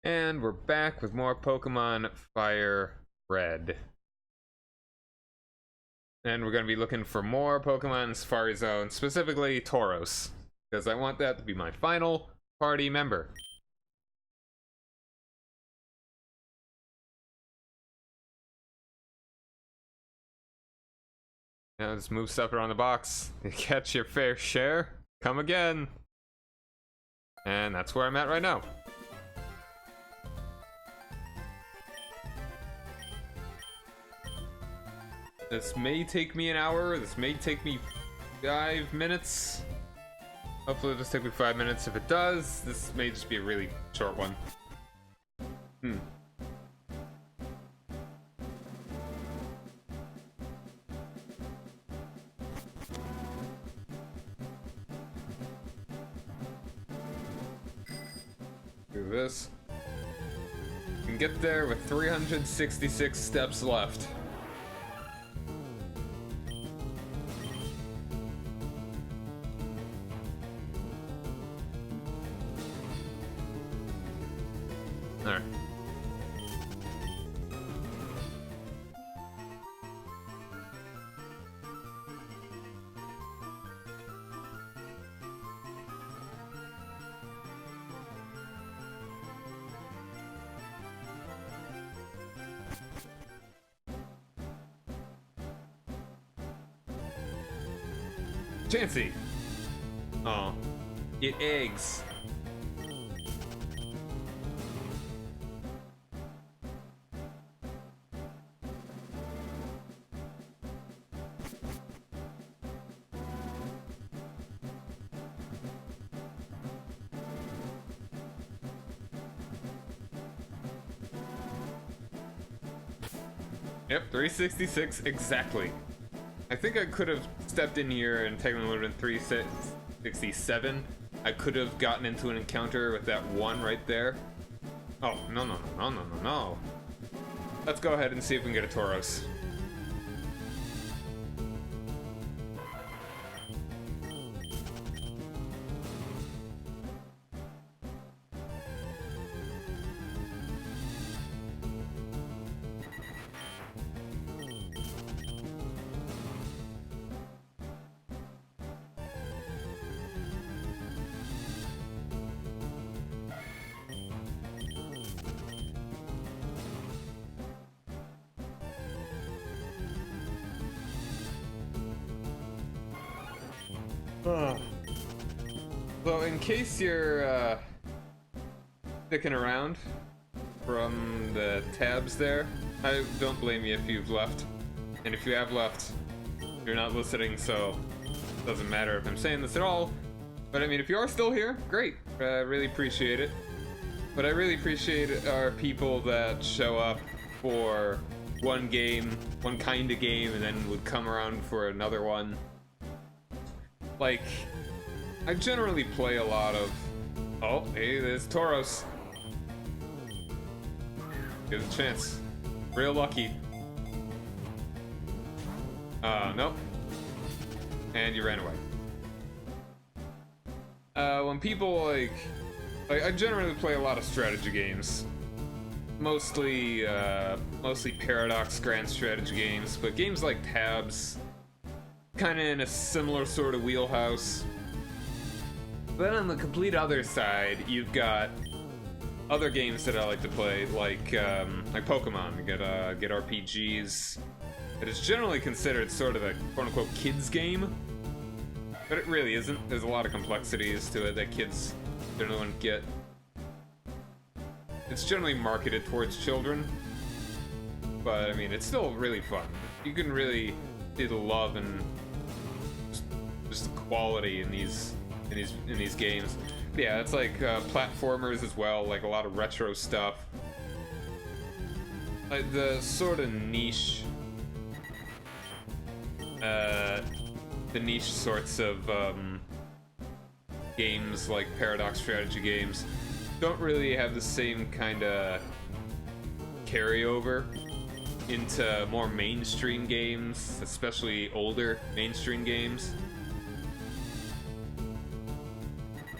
And we're back with more Pokemon FireRed. And we're going to be looking for more Pokemon in Safari Zone, specifically Tauros, because I want that to be my final party member. Now just move stuff around the box. You catch your fair share, come again. And that's where I'm at right now. This may take me an hour, this may take me 5 minutes. Hopefully it'll just take me 5 minutes. If it does, this may just be a really short one. Do this. You can get there with 366 steps left. Alright. Chansey! Oh. It eggs. Yep, 366 exactly. I think I could have stepped in here and technically would have been 367. I could have gotten into an encounter with that one right there. Oh, no. Let's go ahead and see if we can get a Tauros. So in case you're sticking around from the tabs there, I don't blame you if you've left. And if you have left, you're not listening, so it doesn't matter if I'm saying this at all. But I mean, if you are still here, great. I really appreciate it. But I really appreciate our people that show up for one game, one kind of game, and then would come around for another one. Like, I generally play a lot of... Oh, hey, there's Tauros. Give it a chance. Real lucky. Nope. And you ran away. When people, like I generally play a lot of strategy games. Mostly Paradox Grand strategy games, but games like Tabs, kind of in a similar sort of wheelhouse. Then on the complete other side, you've got other games that I like to play, like Pokemon. You get RPGs. It is generally considered sort of a quote-unquote kids game, but it really isn't. There's a lot of complexities to it that kids generally wouldn't get. It's generally marketed towards children, but I mean, it's still really fun. You can really see the love and just the quality in these games. But yeah, it's like platformers as well, like a lot of retro stuff. Like the sort of niche, the niche sorts of games like Paradox strategy games don't really have the same kind of carryover into more mainstream games, especially older mainstream games.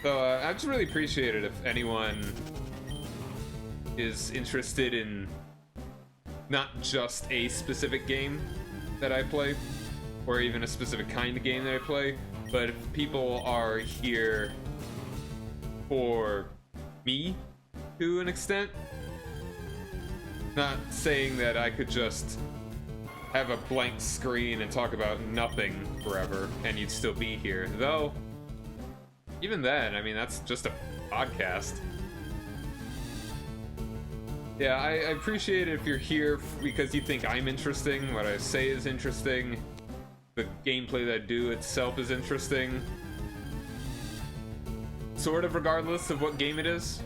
So I'd just really appreciate it if anyone is interested in not just a specific game that I play, or even a specific kind of game that I play, but if people are here for me to an extent. Not saying that I could just have a blank screen and talk about nothing forever and you'd still be here, though even then, I mean, that's just a podcast. Yeah, I appreciate it if you're here because you think I'm interesting, what I say is interesting, the gameplay that I do itself is interesting. Sort of regardless of what game it is.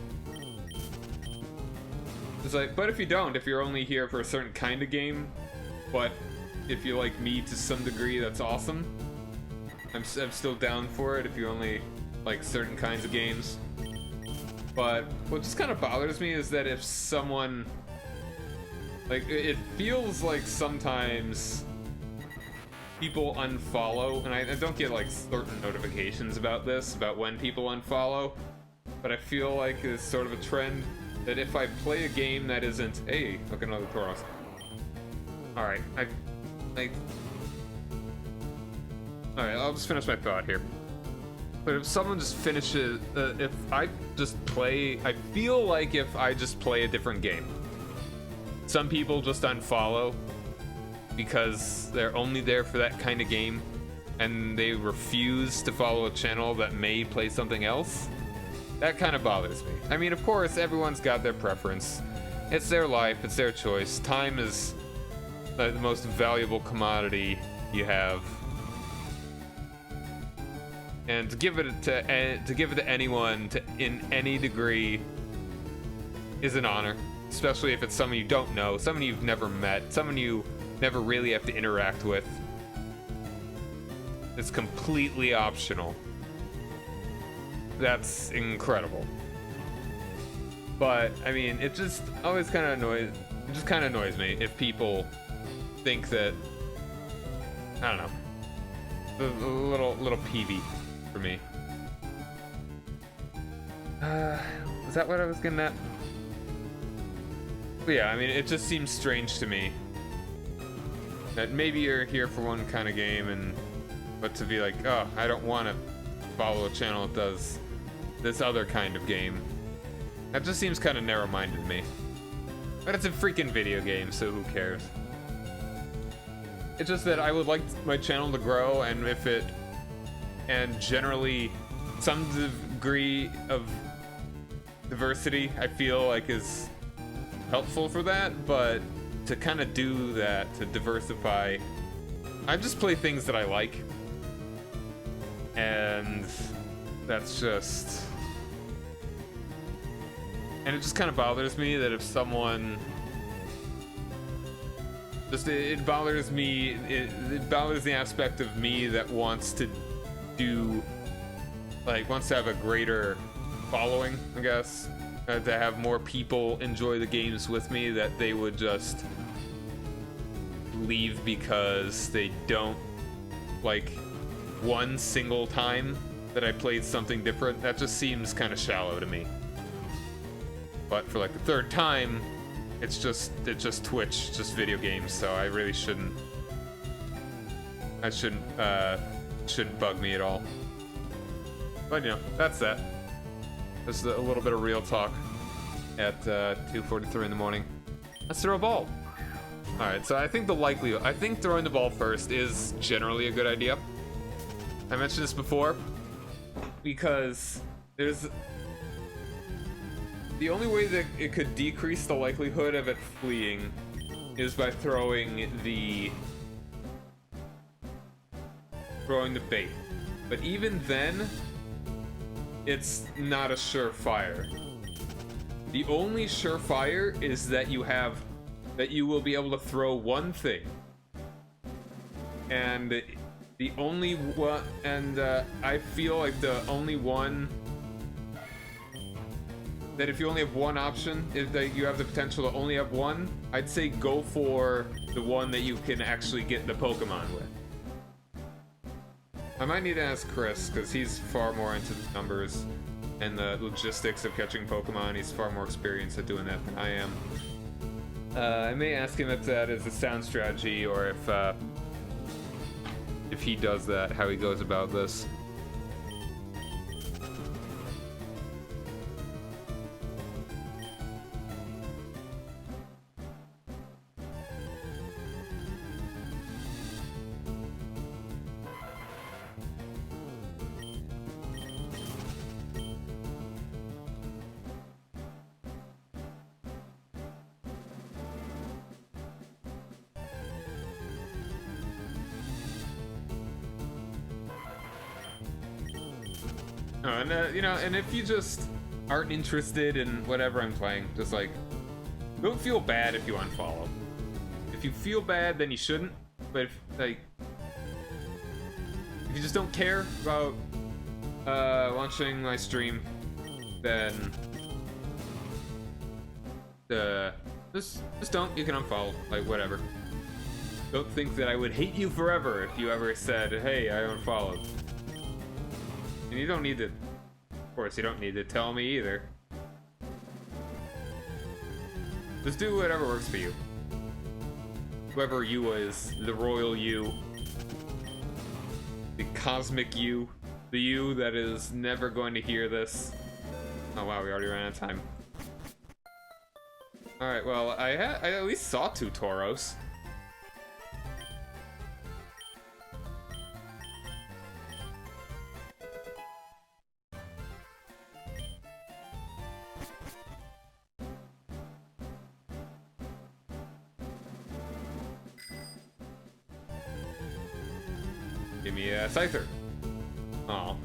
It's like, but if you don't, if you're only here for a certain kind of game, but if you like me to some degree, that's awesome. I'm still down for it if you only like certain kinds of games. But what just kind of bothers me is that if someone, like, it feels like sometimes people unfollow, and I don't get like certain notifications about this, about when people unfollow, but I feel like it's sort of a trend that if I play a game that isn't, hey, look, another Tauros. Alright, Alright, I'll just finish my thought here. But if someone just finishes, if I just play, I feel like if I just play a different game. Some people just unfollow because they're only there for that kind of game and they refuse to follow a channel that may play something else. That kind of bothers me. I mean, of course, everyone's got their preference. It's their life, it's their choice. Time is the most valuable commodity you have. And to give it to anyone in any degree is an honor, especially if it's someone you don't know, someone you've never met, someone you never really have to interact with. It's completely optional. That's incredible. But I mean, it just always kind of annoys me if people think that, I don't know, a little peevy for me. Was that what I was getting at? But yeah, I mean, it just seems strange to me that maybe you're here for one kind of game, but to be like, oh, I don't want to follow a channel that does this other kind of game. That just seems kind of narrow-minded to me. But it's a freaking video game, so who cares? It's just that I would like my channel to grow, and generally some degree of diversity I feel like is helpful for that, but to kind of do that, to diversify, I just play things that I like. And that's just... And it just kind of bothers me that if someone... It bothers me, it bothers the aspect of me that wants to do... Like, wants to have a greater following, I guess. To have more people enjoy the games with me, that they would just leave because they don't like one single time that I played something different. That just seems kind of shallow to me. But for like the third time, it's just Twitch, just video games, so I really shouldn't bug me at all. But you know, that's that. This is a little bit of real talk at 2:43 in the morning. Let's throw a ball. All right, so I think throwing the ball first is generally a good idea. I mentioned this before because there's the only way that it could decrease the likelihood of it fleeing is by throwing the bait. But even then, it's not a surefire. The only surefire is that you will be able to throw one thing. And the only one, and I feel like the only one that if you only have one option, is that you have the potential to only have one, I'd say go for the one that you can actually get the Pokemon with. I might need to ask Chris, because he's far more into the numbers and the logistics of catching Pokemon. He's far more experienced at doing that than I am. I may ask him if that is a sound strategy, or if he does that, how he goes about this. And you know, and if you just aren't interested in whatever I'm playing, just like, don't feel bad if you unfollow. If you feel bad, then you shouldn't. But if, like, if you just don't care about watching my stream, then just don't. You can unfollow, like, whatever. Don't think that I would hate you forever if you ever said, "Hey, I unfollowed." And you don't need to, of course, you don't need to tell me either. Just do whatever works for you. Whoever you is, the royal you, the cosmic you, the you that is never going to hear this. Oh wow, we already ran out of time. Alright, well, I at least saw 2 Tauros. Give me a Scyther. Oh.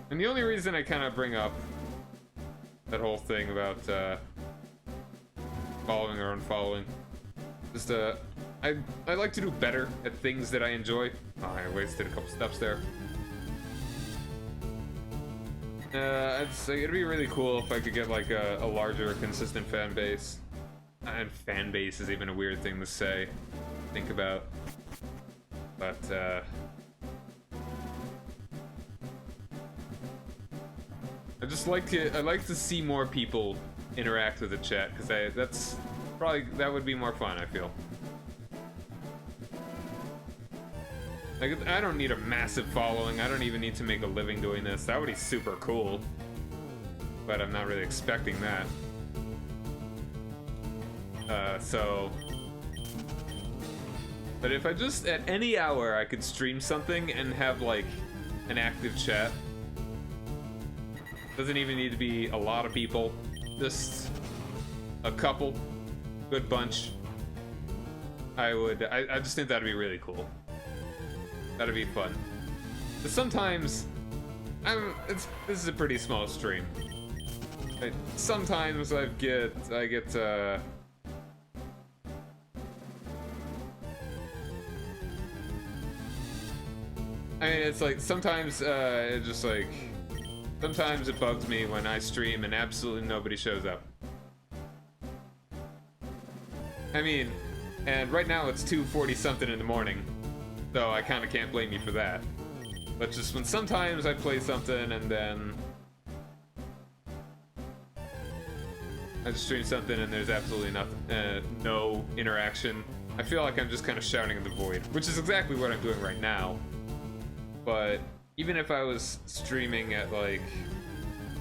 And the only reason I kind of bring up that whole thing about following or unfollowing, just I like to do better at things that I enjoy. Oh, I wasted a couple steps there. I'd say it'd be really cool if I could get like a larger, consistent fan base. And fan base is even a weird thing to say, think about. But I like to see more people interact with the chat, because that would be more fun, I feel. Like, I don't need a massive following. I don't even need to make a living doing this. That would be super cool. But I'm not really expecting that. But if I just, at any hour, I could stream something and have, like, an active chat. Doesn't even need to be a lot of people. Just a couple. Good bunch. I just think that'd be really cool. That'd be fun. But sometimes, this is a pretty small stream. Sometimes I get I mean, it's like, sometimes sometimes it bugs me when I stream and absolutely nobody shows up. I mean, and right now it's 2:40 something in the morning. So I kind of can't blame you for that. But just when sometimes I play something and then I just stream something and there's absolutely nothing, no interaction, I feel like I'm just kind of shouting at the void, which is exactly what I'm doing right now. But even if I was streaming at like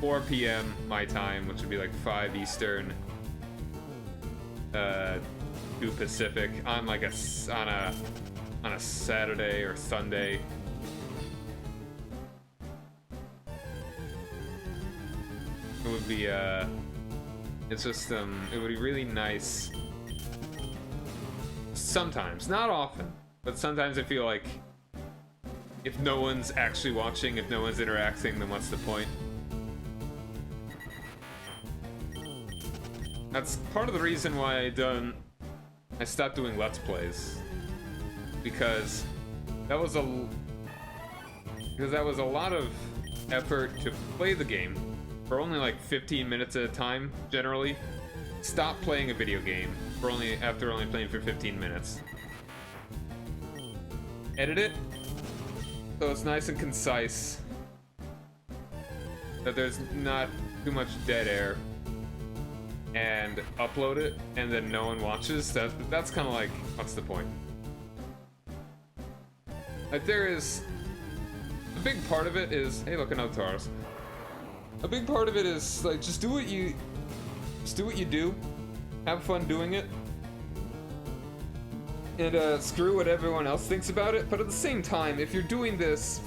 4 p.m. my time, which would be like 5 Eastern, 2 Pacific, on like on a Saturday or Sunday. It would be, it's just, it would be really nice. Sometimes, not often, but sometimes I feel like if no one's actually watching, if no one's interacting, then what's the point? That's part of the reason why I stopped doing Let's Plays. Because that was a lot of effort to play the game for only like 15 minutes at a time, generally. stop playing a video game for after only playing for 15 minutes. Edit it so it's nice and concise, that there's not too much dead air, and upload it, and then no one watches. That's kind of like, what's the point? Like, there is a big part of it is, hey, look, another Tauros. A big part of it is like, just do what you do, have fun doing it, and screw what everyone else thinks about it. But at the same time, if you're doing this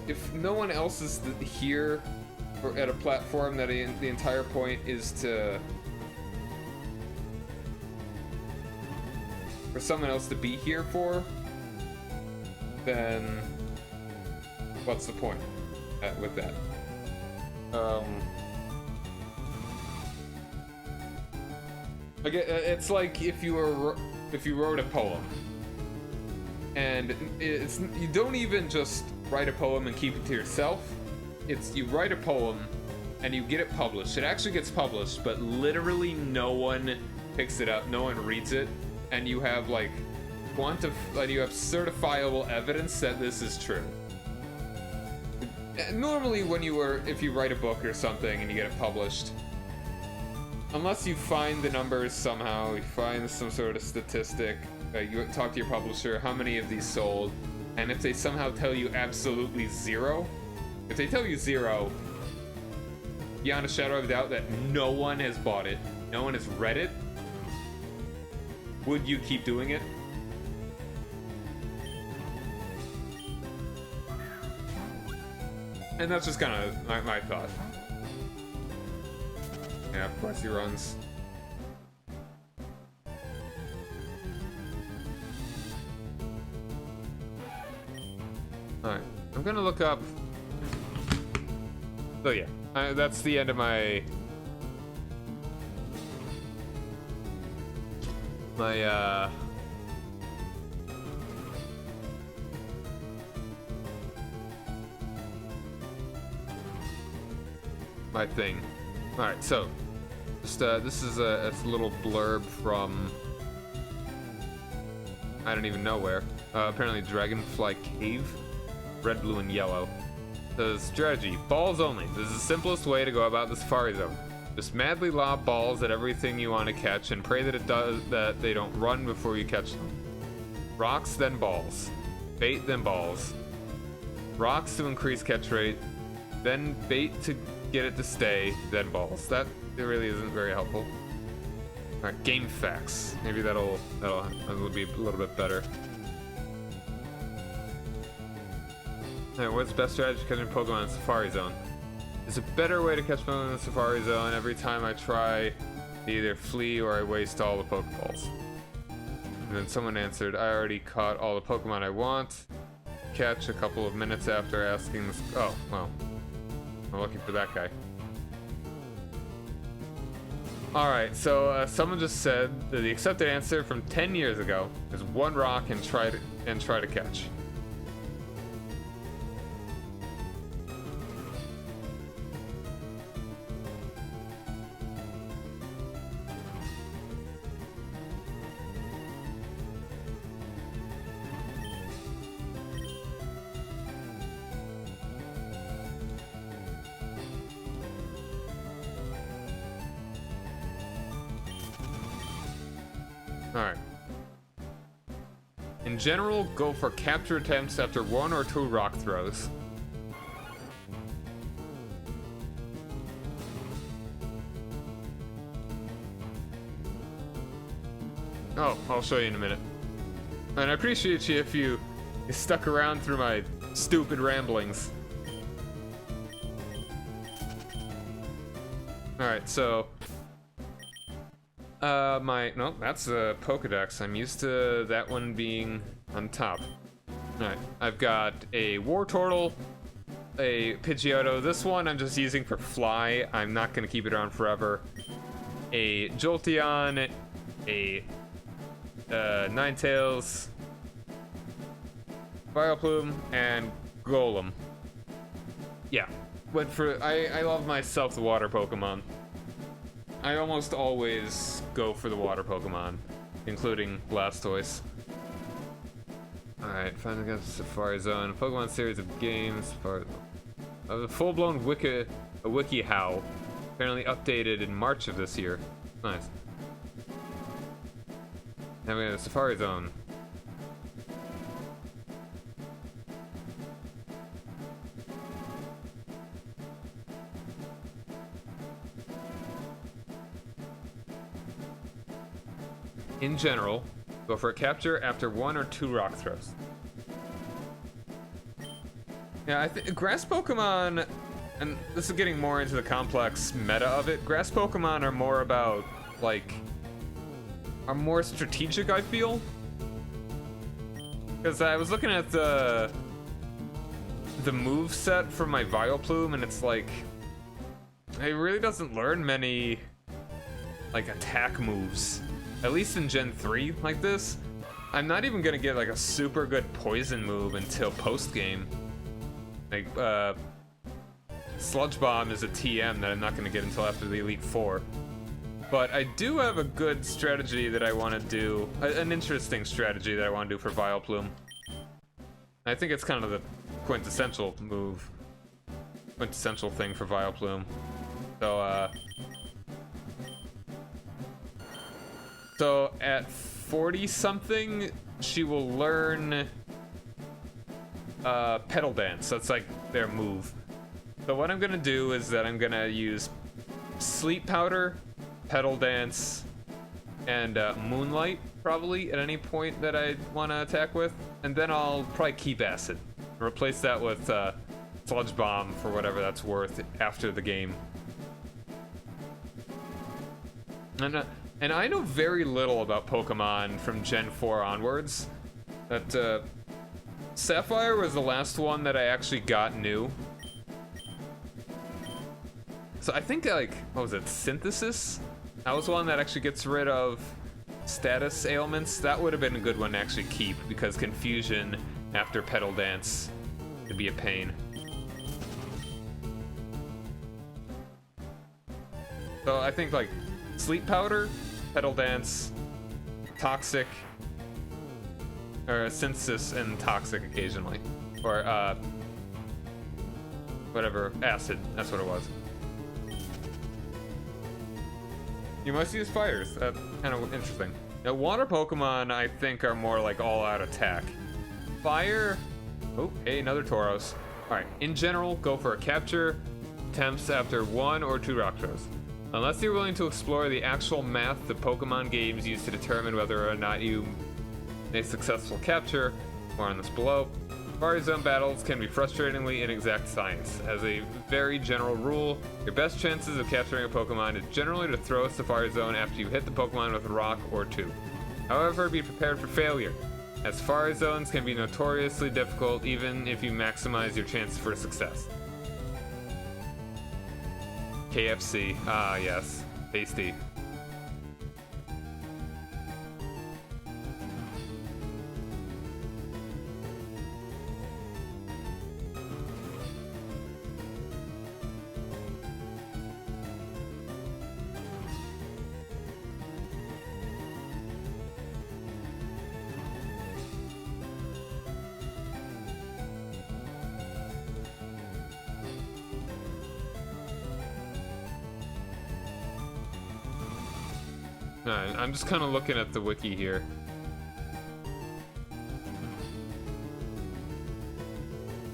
if no one else is here or at a platform that the entire point is for someone else to be here for, then what's the point with that? It's like if you wrote a poem, and you don't even just write a poem and keep it to yourself. It's you write a poem and you get it published. It actually gets published, but literally no one picks it up, no one reads it, and you have like you have certifiable evidence that this is true. Normally, if you write a book or something and you get it published, unless you find the numbers somehow, you find some sort of statistic, you talk to your publisher, how many of these sold, and if they somehow tell you absolutely zero, if they tell you zero, beyond a shadow of a doubt that no one has bought it, no one has read it, would you keep doing it? And that's just kind of my thought. Yeah, of course he runs. Alright, I'm gonna look up. So yeah, that's the end of my my thing. Alright, so just this is a little blurb from I don't even know where. Apparently Dragonfly Cave. Red, blue, and yellow. The strategy, balls only. This is the simplest way to go about the Safari Zone. Just madly lob balls at everything you want to catch and pray that they don't run before you catch them. Rocks, then balls. Bait, then balls. Rocks to increase catch rate, then bait to get it to stay, then balls. That really isn't very helpful. Alright, game facts. Maybe that'll be a little bit better. Alright, what's the best strategy for catching Pokemon in the Safari Zone? There's a better way to catch Pokemon in the Safari Zone. Every time I try, I either flee or I waste all the Pokeballs. And then someone answered, I already caught all the Pokemon I want. Catch a couple of minutes after asking this. Oh, well. I'm looking for that guy. Alright, so someone just said that the accepted answer from 10 years ago is one rock and try to catch. Alright. In general, go for capture attempts after 1 or 2 rock throws. Oh, I'll show you in a minute. And I appreciate you if you stuck around through my stupid ramblings. Alright, so no, that's a Pokedex. I'm used to that one being on top. Alright, I've got a Wartortle, a Pidgeotto. This one I'm just using for fly. I'm not gonna keep it around forever. A Jolteon, a Ninetales, Vileplume, and Golem. Yeah, went for I love myself the water Pokemon. I almost always go for the water Pokemon, including Blastoise. Alright, finally got the Safari Zone. A Pokemon series of games. A full-blown WikiHow. Apparently updated in March of this year. Nice. Now we have the Safari Zone. In general, go for a capture after 1 or 2 rock throws. Yeah, I think grass Pokemon, and this is getting more into the complex meta of it, grass Pokemon are more about, like, are more strategic, I feel. Because I was looking at the move set for my Vileplume, and it's like, it really doesn't learn many, like, attack moves. At least in Gen 3 like this. I'm not even gonna get like a super good poison move until post-game. Like, Sludge Bomb is a TM that I'm not gonna get until after the Elite Four. But I do have a good strategy that I want to do, an interesting strategy that I want to do for Vileplume. I think it's kind of the quintessential move, quintessential thing for Vileplume. So at 40-something, she will learn Petal Dance. That's like their move. So what I'm gonna do is that I'm gonna use Sleep Powder, Petal Dance, and Moonlight probably at any point that I want to attack with, and then I'll probably keep Acid. Replace that with Sludge Bomb for whatever that's worth after the game. And I know very little about Pokemon from Gen 4 onwards. That Sapphire was the last one that I actually got new. So I think, like, what was it, Synthesis? That was one that actually gets rid of status ailments. That would have been a good one to actually keep, because Confusion after Petal Dance could be a pain. So I think, like, Sleep Powder, Petal Dance, Toxic, or Synthesis and Toxic occasionally. Or, whatever, Acid, that's what it was. You must use fires, that's kind of interesting. Now, water Pokemon, I think, are more like all-out attack. Fire, oh, hey, another Tauros. Alright, in general, go for a capture attempts after 1 or 2 rock throws. Unless you're willing to explore the actual math the Pokemon games use to determine whether or not you make a successful capture, more on this below. Safari Zone battles can be frustratingly inexact science. As a very general rule, your best chances of capturing a Pokemon is generally to throw a Safari Zone after you hit the Pokemon with a rock or 2. However, be prepared for failure, as Safari Zones can be notoriously difficult even if you maximize your chances for success. KFC, ah yes, tasty. Alright, I'm just kind of looking at the wiki here.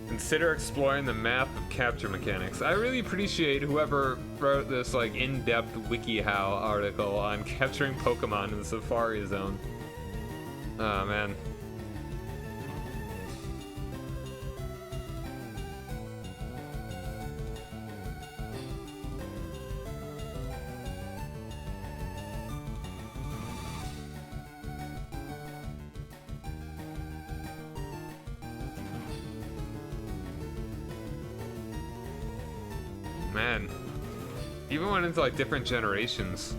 Consider exploring the map of capture mechanics. I really appreciate whoever wrote this like in-depth WikiHow article on capturing Pokemon in the Safari Zone. Oh man. Man, even went into like different generations,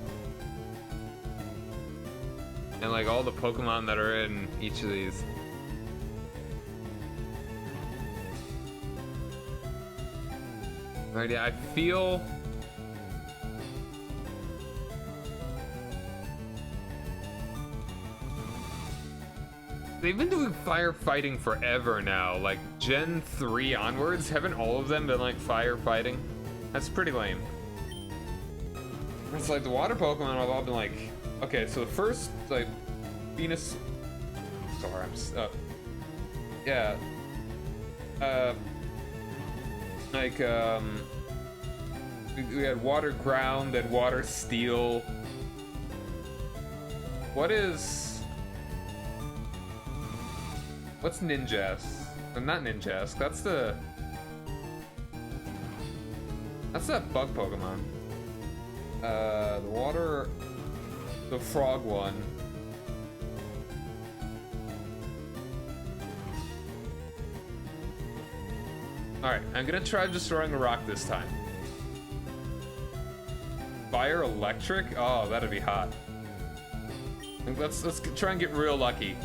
and like all the Pokemon that are in each of these. Right, yeah, I feel They've been doing firefighting forever now, like Gen 3 onwards. Haven't all of them been like firefighting? That's pretty lame. It's like the water Pokemon have all been like, okay, so the first, like, Venus. Sorry, I'm yeah. We had water ground and water steel. What's Ninjask? Not Ninjask, that's that bug Pokemon. The frog one. Alright, I'm gonna try destroying a rock this time. Fire electric? Oh, that'd be hot. Let's try and get real lucky.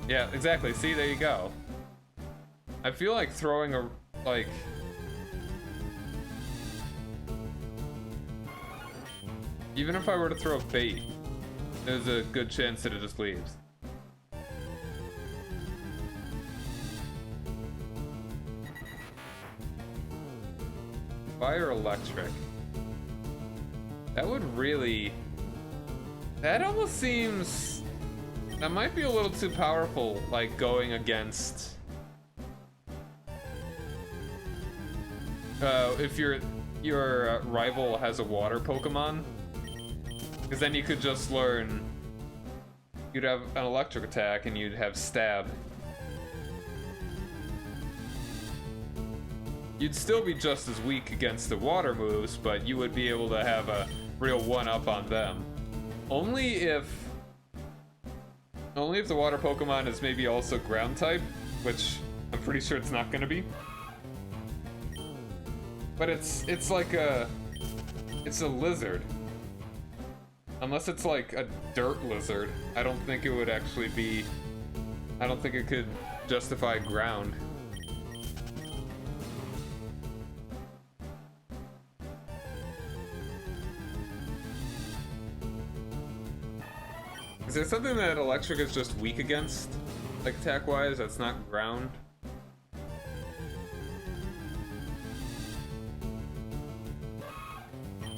Yeah, exactly. See, there you go. I feel like throwing a, like... Even if I were to throw a bait, there's a good chance that it just leaves. Fire electric. That would really... That almost seems... That might be a little too powerful, like going against... if your rival has a water Pokemon, because then you could just learn... You'd have an electric attack and you'd have stab. You'd still be just as weak against the water moves, but you would be able to have a real one-up on them. Only if the water Pokemon is maybe also ground type, which I'm pretty sure it's not gonna be. But it's a lizard. Unless it's like a dirt lizard, I don't think it would actually be... I don't think it could justify ground. Is there something that electric is just weak against, like attack-wise, that's not ground?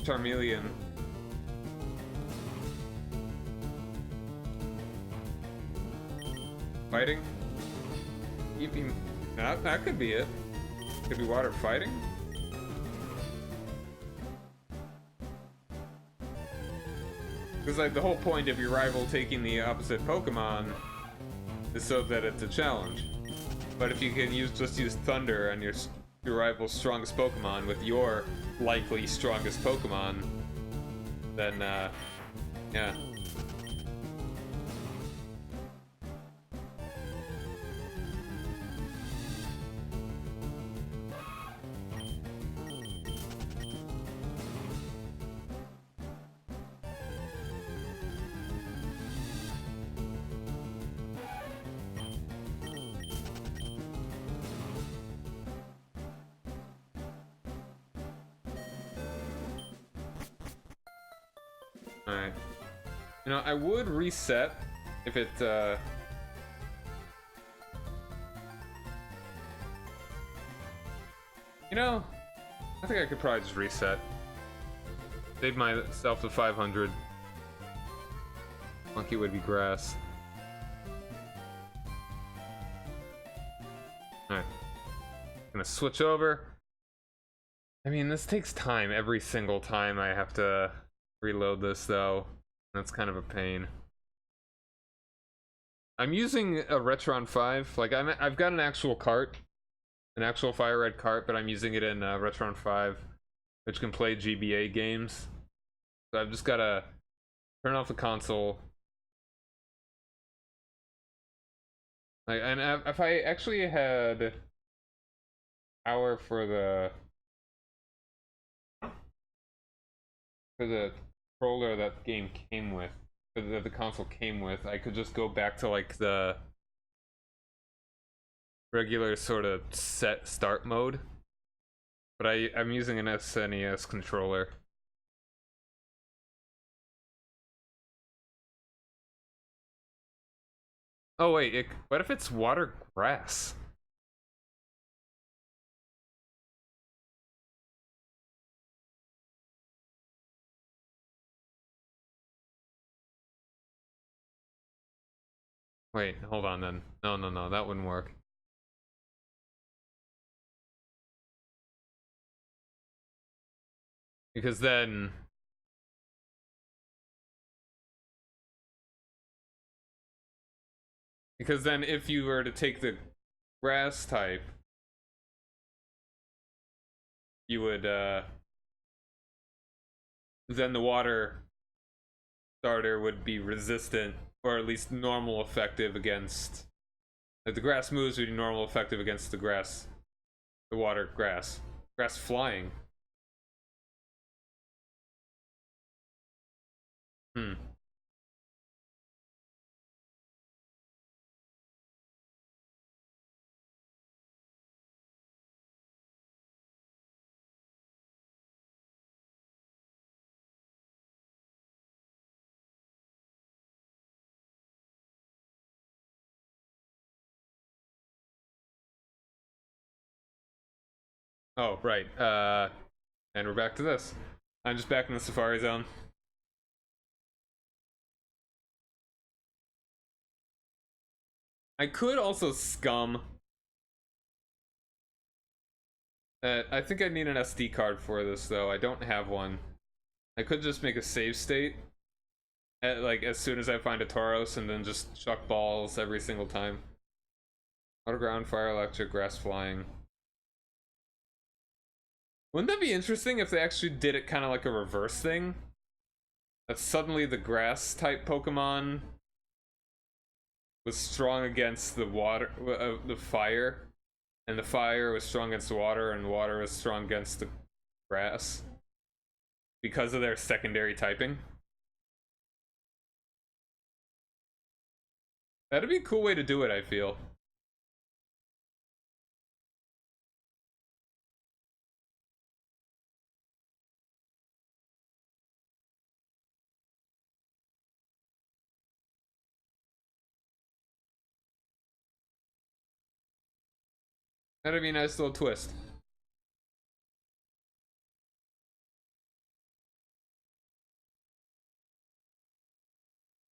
Charmeleon. Fighting? That could be it. Could be water fighting? Because like the whole point of your rival taking the opposite Pokemon is so that it's a challenge. But if you can just use Thunder on your rival's strongest Pokemon with your likely strongest Pokemon, then yeah. Alright. You know, I would reset if it, You know, I think I could probably just reset. Save myself to 500. Monkey would be grass. Alright. Gonna switch over. I mean, this takes time every single time I have to reload this, though. That's kind of a pain. I'm using a Retron 5. Like, I've got an actual cart. An actual FireRed cart, but I'm using it in Retron 5, which can play GBA games. So I've just gotta turn off the console. Like, and if I actually had power for the controller that game came with, that the console came with, I could just go back to like the regular sort of set start mode. But I'm using an SNES controller. Oh wait, what if it's water grass? Wait, hold on then. No, no, no, that wouldn't work. Because then... Because then if you were to take the grass type, you would, then the water starter would be resistant, or at least normal effective against... Like the grass moves would be normal effective against the grass. The water grass. Grass flying. Hmm. Oh, right. And we're back to this. I'm just back in the Safari Zone. I could also scum. I think I need an SD card for this, though. I don't have one. I could just make a save state, like, as soon as I find a Tauros, and then just chuck balls every single time. Water, ground, fire, electric, grass, flying. Wouldn't that be interesting if they actually did it kind of like a reverse thing? That suddenly the grass type Pokemon was strong against the water, the fire, and the fire was strong against the water, and water was strong against the grass because of their secondary typing. That'd be a cool way to do it, I feel. That'd be a nice little twist.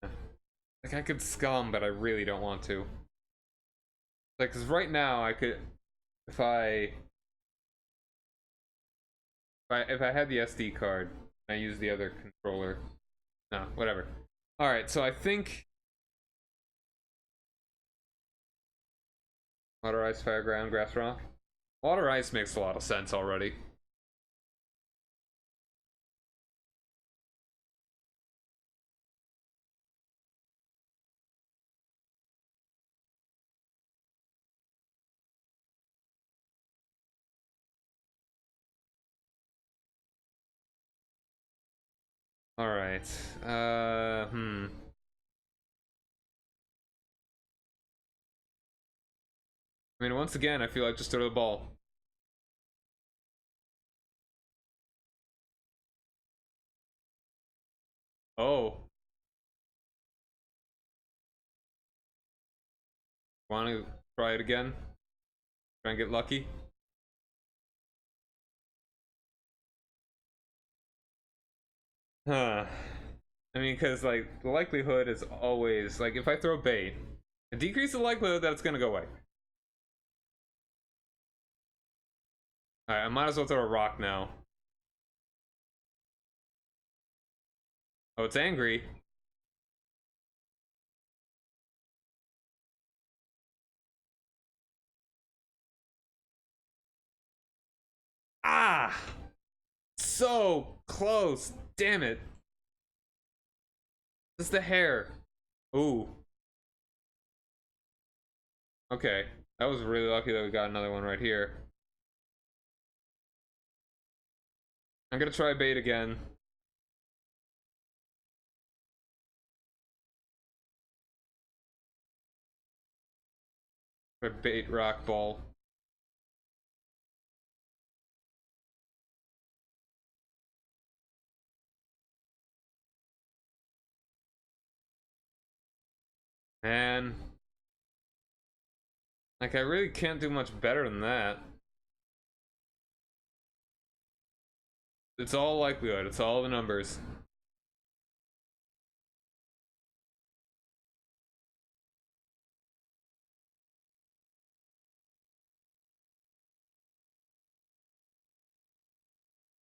Like, I could scum, but I really don't want to. Like, cause right now I could, if if I had the SD card, I use the other controller. No, whatever. All right, so I think water, ice, fire, ground, grass, rock. Water, ice makes a lot of sense already. All right. I mean, once again, I feel like just throw the ball. Oh, want to try it again? Try and get lucky? Huh. I mean, because, like, the likelihood is always, like, if I throw bait, it decreases the likelihood that it's gonna go away. Alright, I might as well throw a rock now. Oh, it's angry. Ah! So close! Damn it. It's the hair. Ooh. Okay. That was really lucky that we got another one right here. I'm gonna try bait again. Bait rock ball. Man. Like, I really can't do much better than that. It's all likelihood, it's all the numbers.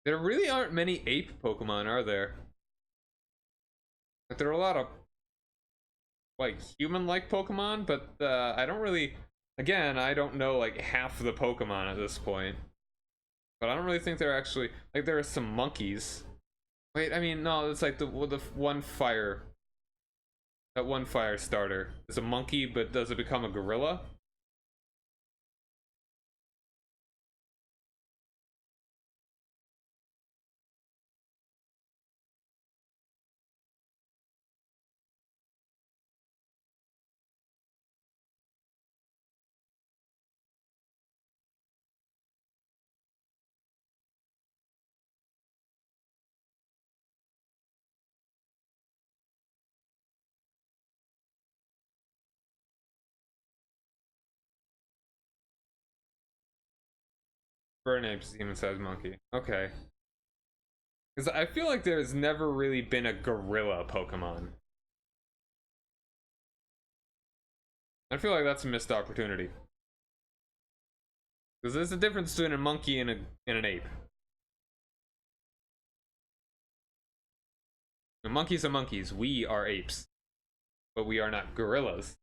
There really aren't many ape Pokemon, are there? Like, there are a lot of, like, human-like Pokemon, but I don't really... Again, I don't know, like, half of the Pokemon at this point. But I don't really think they're actually... Like, there are some monkeys. Wait, I mean, no, it's like the one fire... That one fire starter is a monkey, but does it become a gorilla? Burn ape's a human-sized monkey. Okay. Because I feel like there's never really been a gorilla Pokemon. I feel like that's a missed opportunity. Because there's a difference between a monkey and an ape. The monkeys are monkeys. We are apes. But we are not gorillas.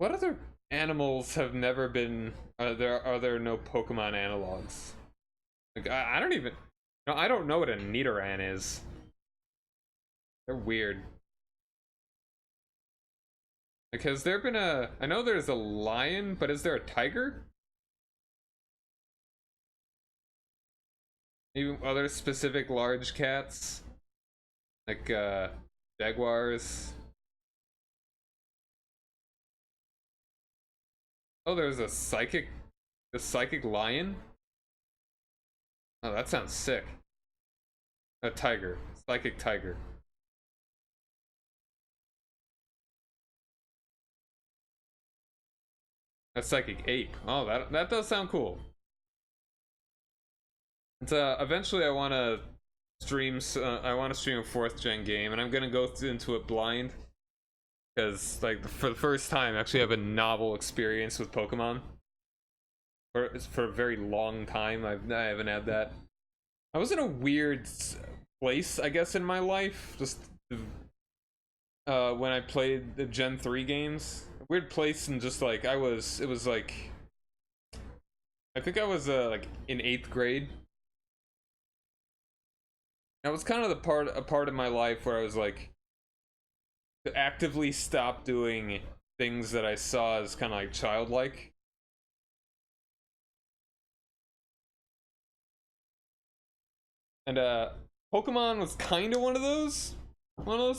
What other animals have never been... Are there no Pokemon analogs? Like, I don't even... No, I don't know what a Nidoran is. They're weird. Like, has there been a... I know there's a lion, but is there a tiger? Even other specific large cats? Like, jaguars? Oh, there's a psychic lion? Oh, that sounds sick. A tiger. Psychic tiger. A psychic ape. Oh, that does sound cool. It's, eventually I want to I want to stream a 4th gen game, and I'm gonna go into it blind. Because, like, for the first time, I actually have a novel experience with Pokemon. For a very long time, I haven't had that. I was in a weird place, I guess, in my life. Just when I played the Gen 3 games. Weird place, and just like, it was like, I think I was like in 8th grade. That was kind of a part of my life where I was like, to actively stop doing things that I saw as kind of like childlike. And Pokemon was kind of one of those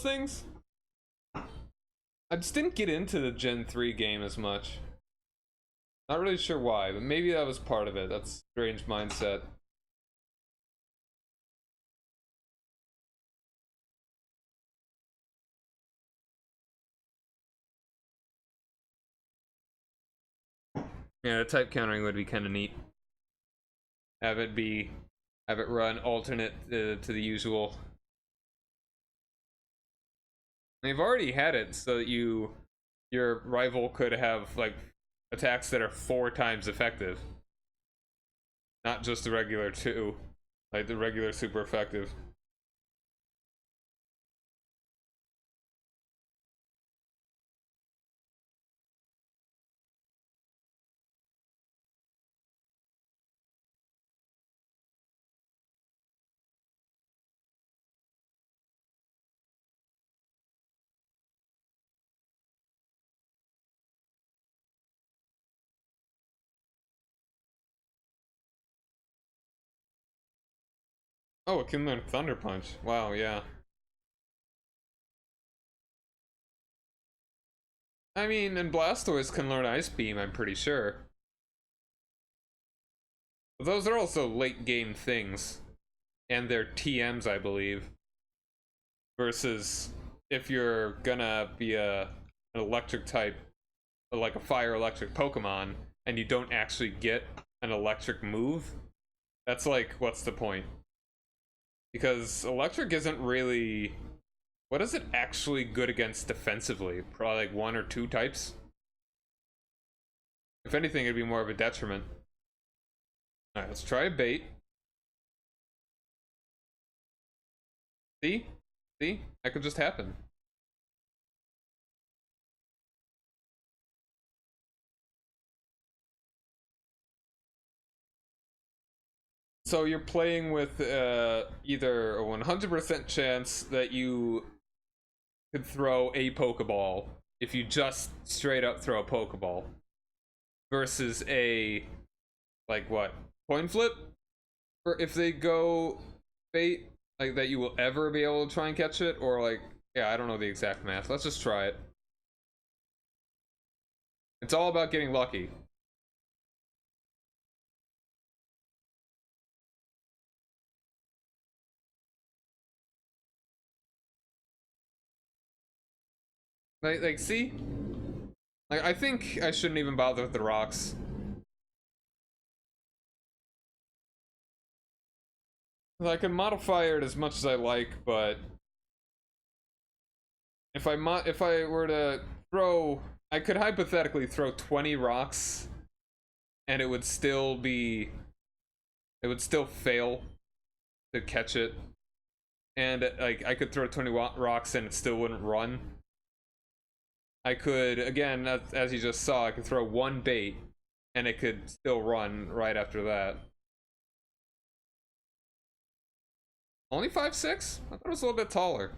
things. I just didn't get into the Gen 3 game as much. Not really sure why, but maybe that was part of it. That's a strange mindset. Yeah, the type countering would be kind of neat. Have it run alternate to the usual. They've already had it so that your rival could have like attacks that are 4 times effective, not just the regular 2, like the regular super effective. Oh, it can learn Thunder Punch. Wow, yeah. I mean, and Blastoise can learn Ice Beam, I'm pretty sure. But those are also late game things. And they're TMs, I believe. Versus if you're gonna be an electric type, like a fire electric Pokemon, and you don't actually get an electric move, that's like, what's the point? Because electric isn't really... What is it actually good against defensively? Probably like 1 or 2 types? If anything, it'd be more of a detriment. Alright, let's try a bait. See? See? That could just happen. So you're playing with either a 100% chance that you could throw a Pokeball if you just straight up throw a Pokeball, versus a, like, what, coin flip? Or if they go bait, like, that you will ever be able to try and catch it, or like, yeah, I don't know the exact math. Let's just try it. It's all about getting lucky. Like, see? Like, I think I shouldn't even bother with the rocks. I can modify it as much as I like, but if I were to throw, I could hypothetically throw 20 rocks, and it would still fail to catch it, and like I could throw 20 rocks and it still wouldn't run. I could, again, as you just saw, I could throw 1 bait, and it could still run right after that. Only 5'6"? I thought it was a little bit taller.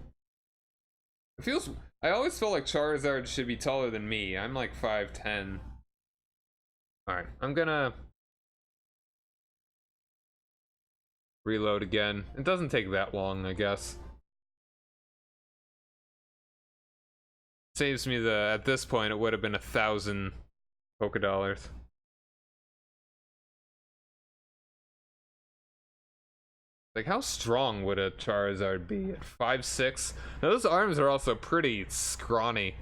It feels... I always felt like Charizard should be taller than me. I'm like 5'10". Alright, I'm gonna... reload again. It doesn't take that long, I guess. Saves me the... At this point, it would have been 1,000 Pokédollars. Like, how strong would a Charizard be at 5'6"? Now, those arms are also pretty scrawny.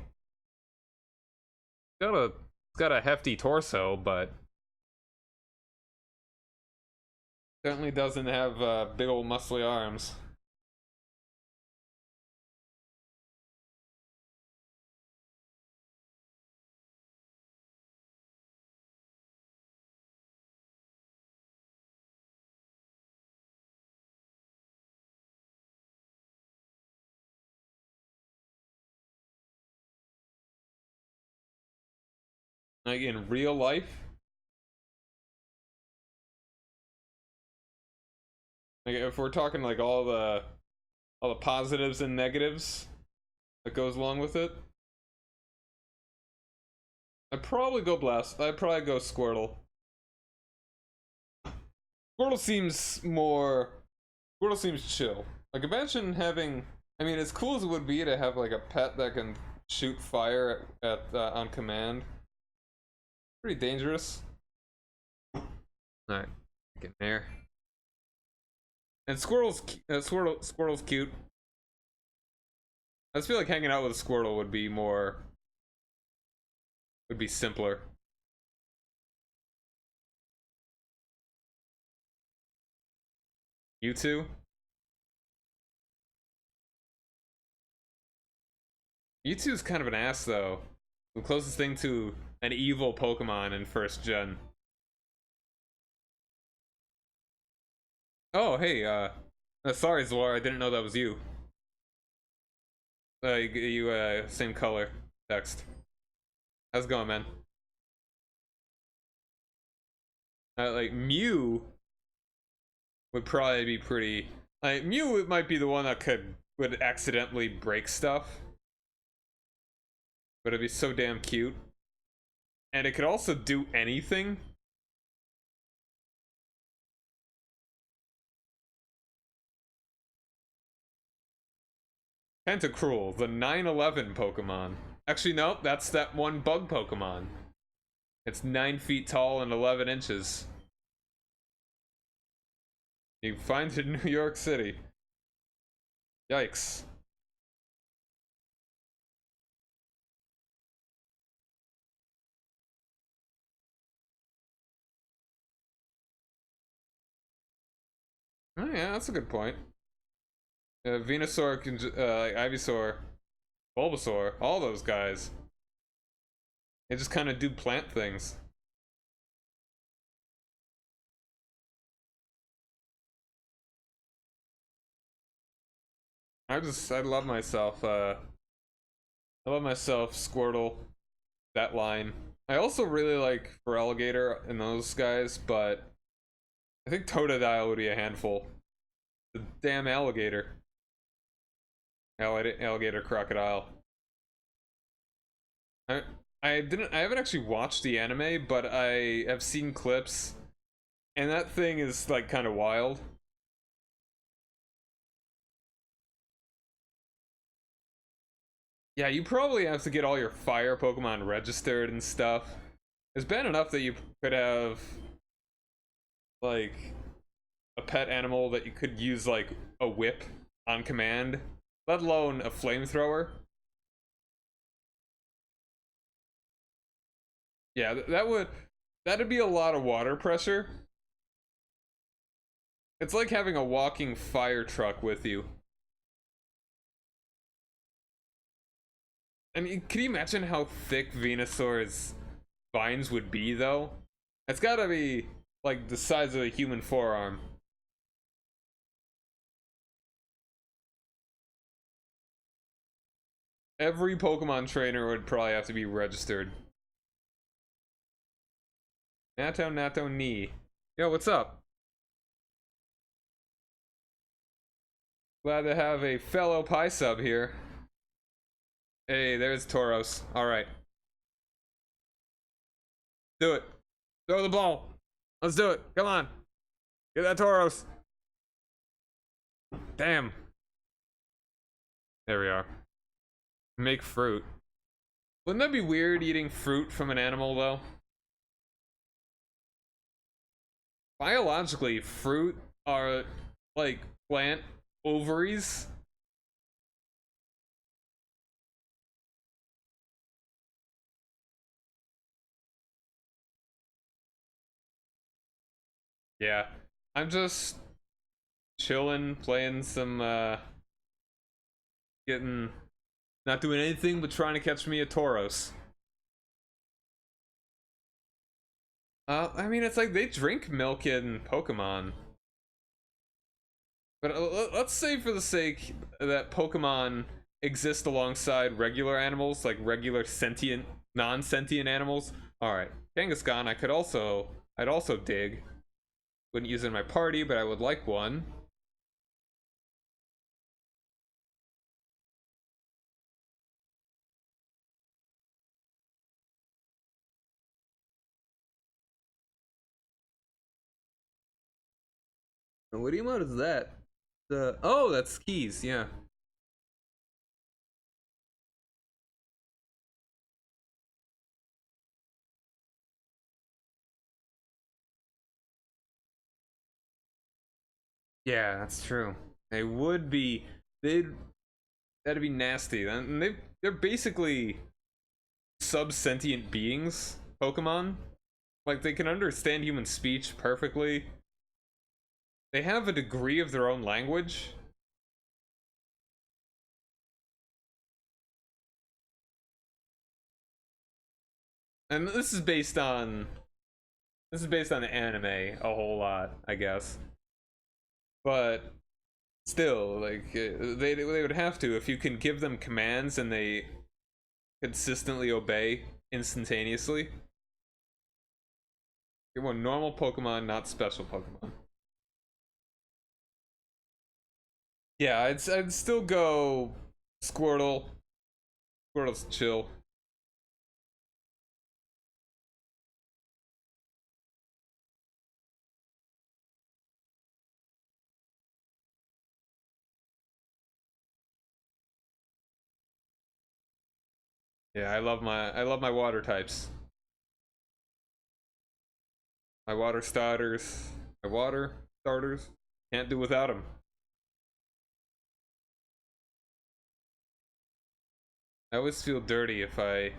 It's got a hefty torso, but certainly doesn't have big old muscly arms. Like, in real life? Like, if we're talking like all the positives and negatives that goes along with it, I'd probably go Blast. I'd probably go Squirtle. Squirtle seems more... Squirtle seems chill. Like, imagine having... I mean, as cool as it would be to have like a pet that can shoot fire on command. Pretty dangerous. Alright, get in there. And Squirtle's cute. I just feel like hanging out with a Squirtle would be simpler. Mewtwo? Mewtwo's kind of an ass, though. The closest thing to an evil Pokemon in first gen. Oh, hey, sorry, Zwar, I didn't know that was you. Same color text. How's it going, man? Like, Mew would probably be pretty... Like, Mew might be the one that would accidentally break stuff. But it'd be so damn cute. And it could also do anything. Tentacruel, the 9/11 Pokemon. Actually, no, that's that one bug Pokemon. It's 9 feet tall and 11 inches. You can find it in New York City. Yikes. Oh yeah, that's a good point. Venusaur, like Ivysaur, Bulbasaur, all those guys. They just kind of do plant things. I love myself. I love myself, Squirtle, that line. I also really like Feraligatr and those guys, but I think Totodile would be a handful. The damn alligator. Alligator crocodile. I I haven't actually watched the anime, but I have seen clips, and that thing is like kind of wild. Yeah, you probably have to get all your fire Pokemon registered and stuff. It's bad enough that you could have like a pet animal that you could use like a whip on command, let alone a flamethrower. Yeah, that'd be a lot of water pressure. It's like having a walking fire truck with you. I mean, can you imagine how thick Venusaur's vines would be, though? It's gotta be like the size of a human forearm. Every Pokemon trainer would probably have to be registered. Nato Knee. Yo, what's up? Glad to have a fellow Pi sub here. Hey, there's Tauros. Alright. Do it. Throw the ball. Let's do it. Come on. Get that Tauros. Damn. There we are. Make fruit. Wouldn't that be weird eating fruit from an animal, though? Biologically, fruit are like plant ovaries. Yeah. I'm just chilling, playing some, getting, not doing anything but trying to catch me a Tauros. I mean, it's like they drink milk in Pokemon. But let's say for the sake that Pokemon exist alongside regular animals, like regular sentient, non-sentient animals. Alright, Kangaskhan I'd also dig. Wouldn't use it in my party, but I would like one. What emote is that? Oh, that's keys, yeah. Yeah, that's true. They would be they'd that'd be nasty. And they're basically sub-sentient beings, Pokemon. Like they can understand human speech perfectly. They have a degree of their own language. And this is based on the anime a whole lot, I guess. But still, like they would have to if you can give them commands and they consistently obey instantaneously. You want normal Pokemon, not special Pokemon. Yeah, I'd still go Squirtle. Squirtle's chill. Yeah, I love my water types. My water starters. My water starters. Can't do without them. I always feel dirty if I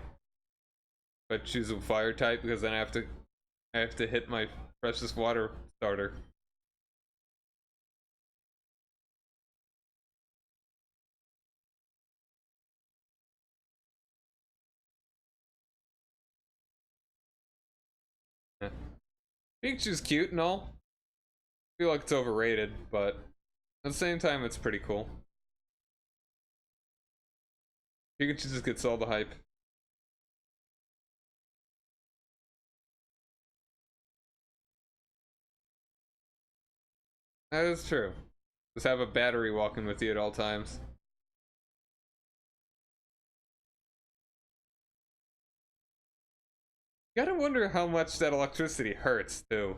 choose a fire type because then I have to hit my precious water starter. Yeah. Pikachu's cute and all. I feel like it's overrated, but at the same time it's pretty cool. Pikachu just gets all the hype. That is true. Just have a battery walking with you at all times. You gotta wonder how much that electricity hurts too.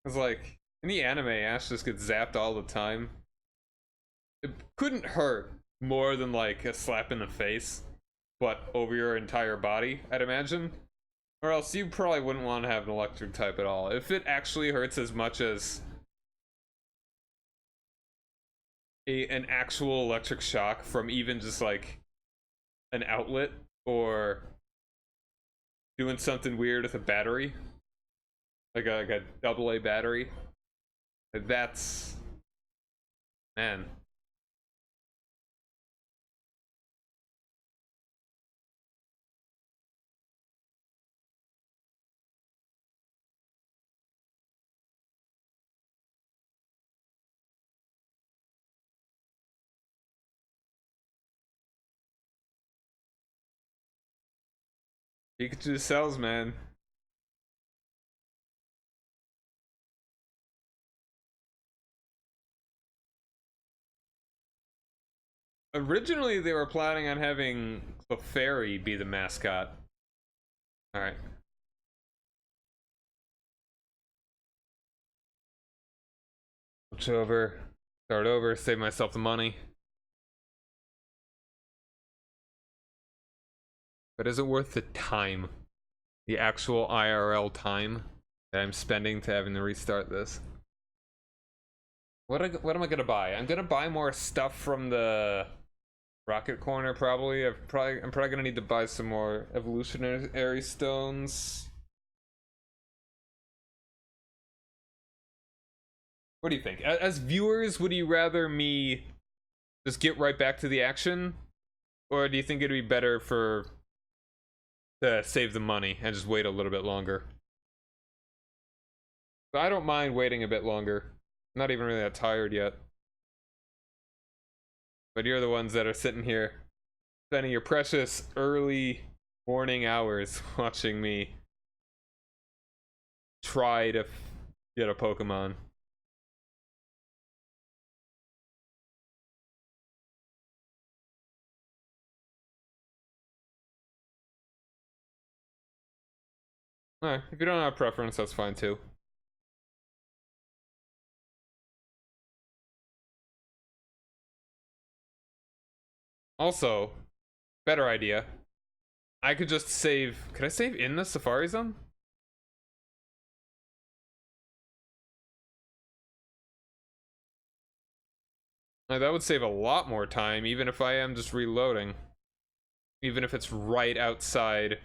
Cause like in the anime, Ash just gets zapped all the time. It couldn't hurt more than like a slap in the face, but over your entire body, I'd imagine. Or else you probably wouldn't want to have an electric type at all. If it actually hurts as much as an actual electric shock from even just like an outlet or doing something weird with a battery, like a double A battery, that's man. Pikachu sells, man. Originally, they were planning on having Clefairy be the mascot. All right, switch over, start over, save myself the money. But is it worth the time? The actual IRL time that I'm spending to having to restart this? What am I gonna buy? I'm gonna buy more stuff from the Rocket Corner probably. I'm probably gonna need to buy some more evolutionary stones. What do you think? As viewers, would you rather me just get right back to the action, or do you think it'd be better for to save the money and just wait a little bit longer? But I don't mind waiting a bit longer. I'm not even really that tired yet. But you're the ones that are sitting here spending your precious early morning hours watching me try to get a Pokemon. Alright, if you don't have a preference, that's fine too. Also, better idea. I could just save. Could I save in the Safari Zone? That would save a lot more time, even if I am just reloading. Even if it's right outside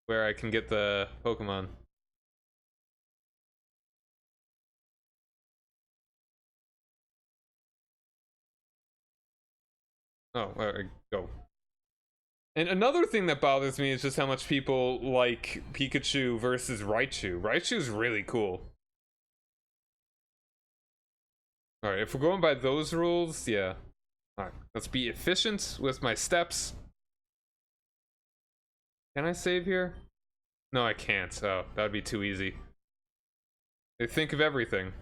where I can get the Pokemon. Oh, go. And another thing that bothers me is just how much people like Pikachu versus Raichu. Raichu's really cool. Alright, if we're going by those rules, yeah. Alright, let's be efficient with my steps. Can I save here? No, I can't. Oh, that would be too easy. They think of everything.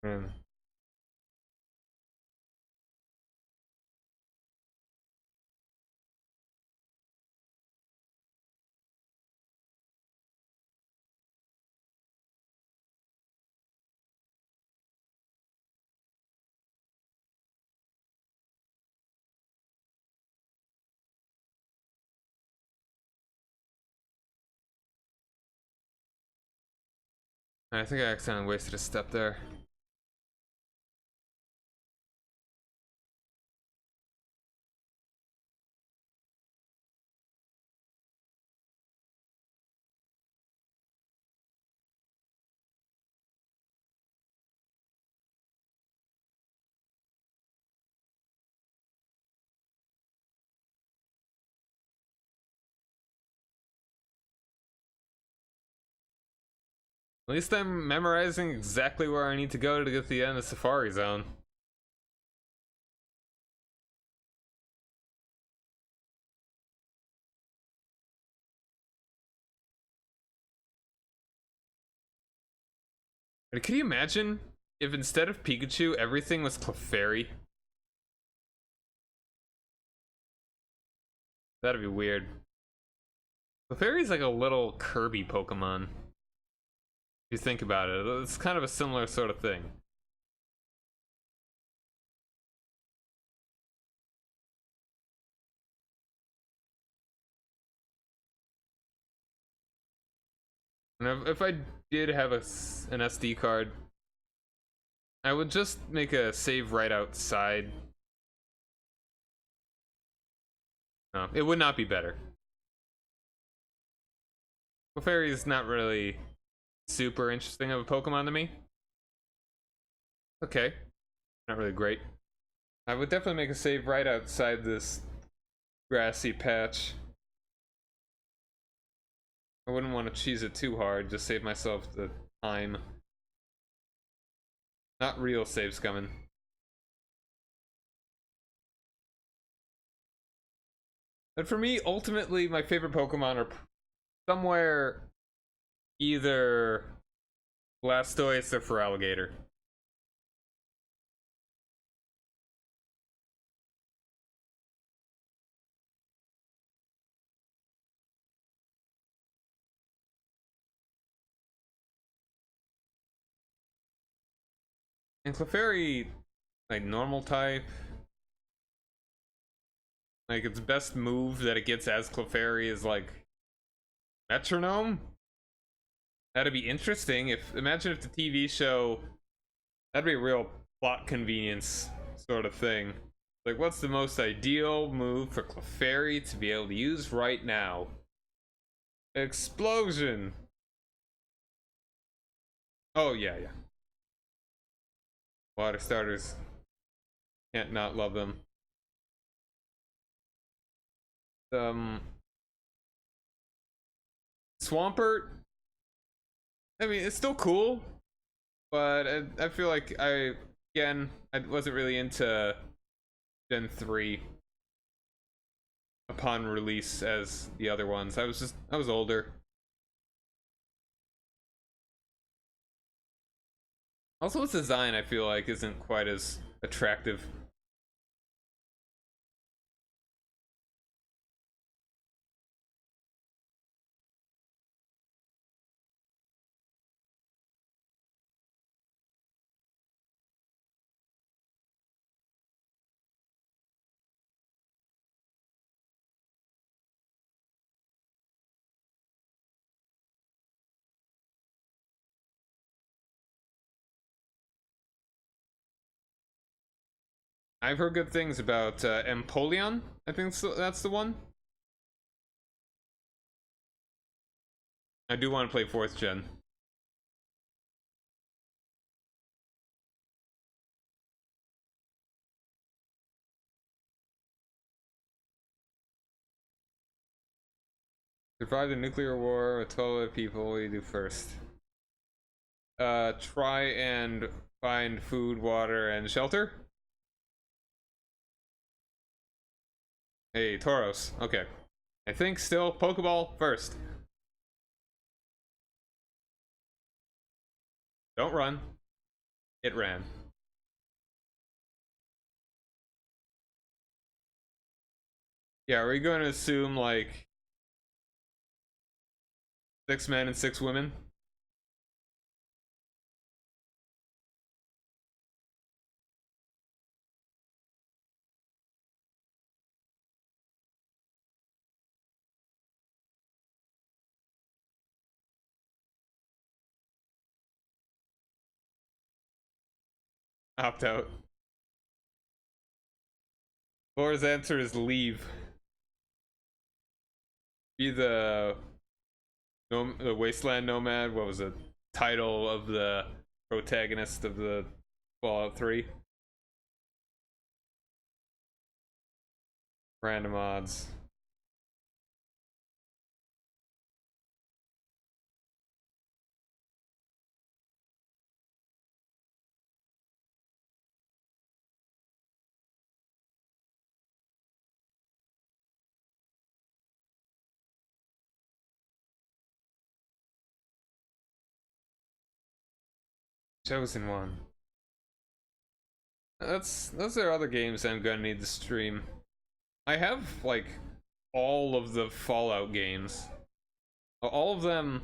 Man. I think I accidentally wasted a step there. At least I'm memorizing exactly where I need to go to get to the end of the Safari Zone. But can you imagine if instead of Pikachu, everything was Clefairy? That'd be weird. Clefairy's like a little Kirby Pokemon. If you think about it, it's kind of a similar sort of thing. And if I did have an SD card, I would just make a save right outside. No, it would not be better. Clefairy is not really super interesting of a Pokemon to me. Okay, not really great. I would definitely make a save right outside this grassy patch. I wouldn't want to cheese it too hard, just save myself the time. Not real save scumming. But for me, ultimately, my favorite Pokemon are somewhere either Blastoise or Feraligatr. And Clefairy, like normal type, like its best move that it gets as Clefairy is like Metronome. That'd be interesting. If imagine if the TV show, that'd be a real plot convenience sort of thing. Like, what's the most ideal move for Clefairy to be able to use right now? Explosion. Oh yeah, yeah. Water starters. Can't not love them. Swampert. I mean, it's still cool, but I feel like I wasn't really into Gen 3 upon release as the other ones. I was older. Also, its design I feel like isn't quite as attractive. I've heard good things about Empoleon. I think that's the one. I do want to play 4th gen. Survive the nuclear war with 12 people. What do you do first? Try and find food, water, and shelter. Hey, Tauros. Okay. I think still Pokeball first. Don't run. It ran. Yeah, are we going to assume like 6 men and 6 women? Opt out. Laura's answer is leave. Be the Wasteland Nomad. What was the title of the protagonist of the Fallout 3? Random odds. Chosen one. Those are other games I'm gonna need to stream. I have like all of the Fallout games. All of them.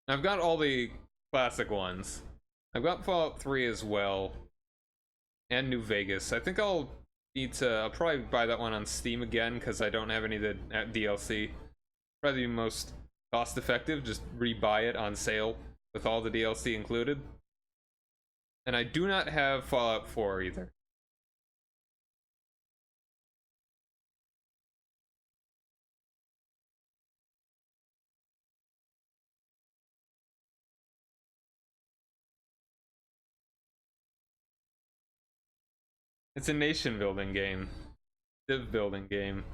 I've got all the classic ones. I've got Fallout 3 as well. And New Vegas. I think I'll probably buy that one on Steam again because I don't have any of the DLC. Probably the most cost effective, just rebuy it on sale with all the DLC included. And I do not have Fallout 4 either. It's a nation building game. Civ building game.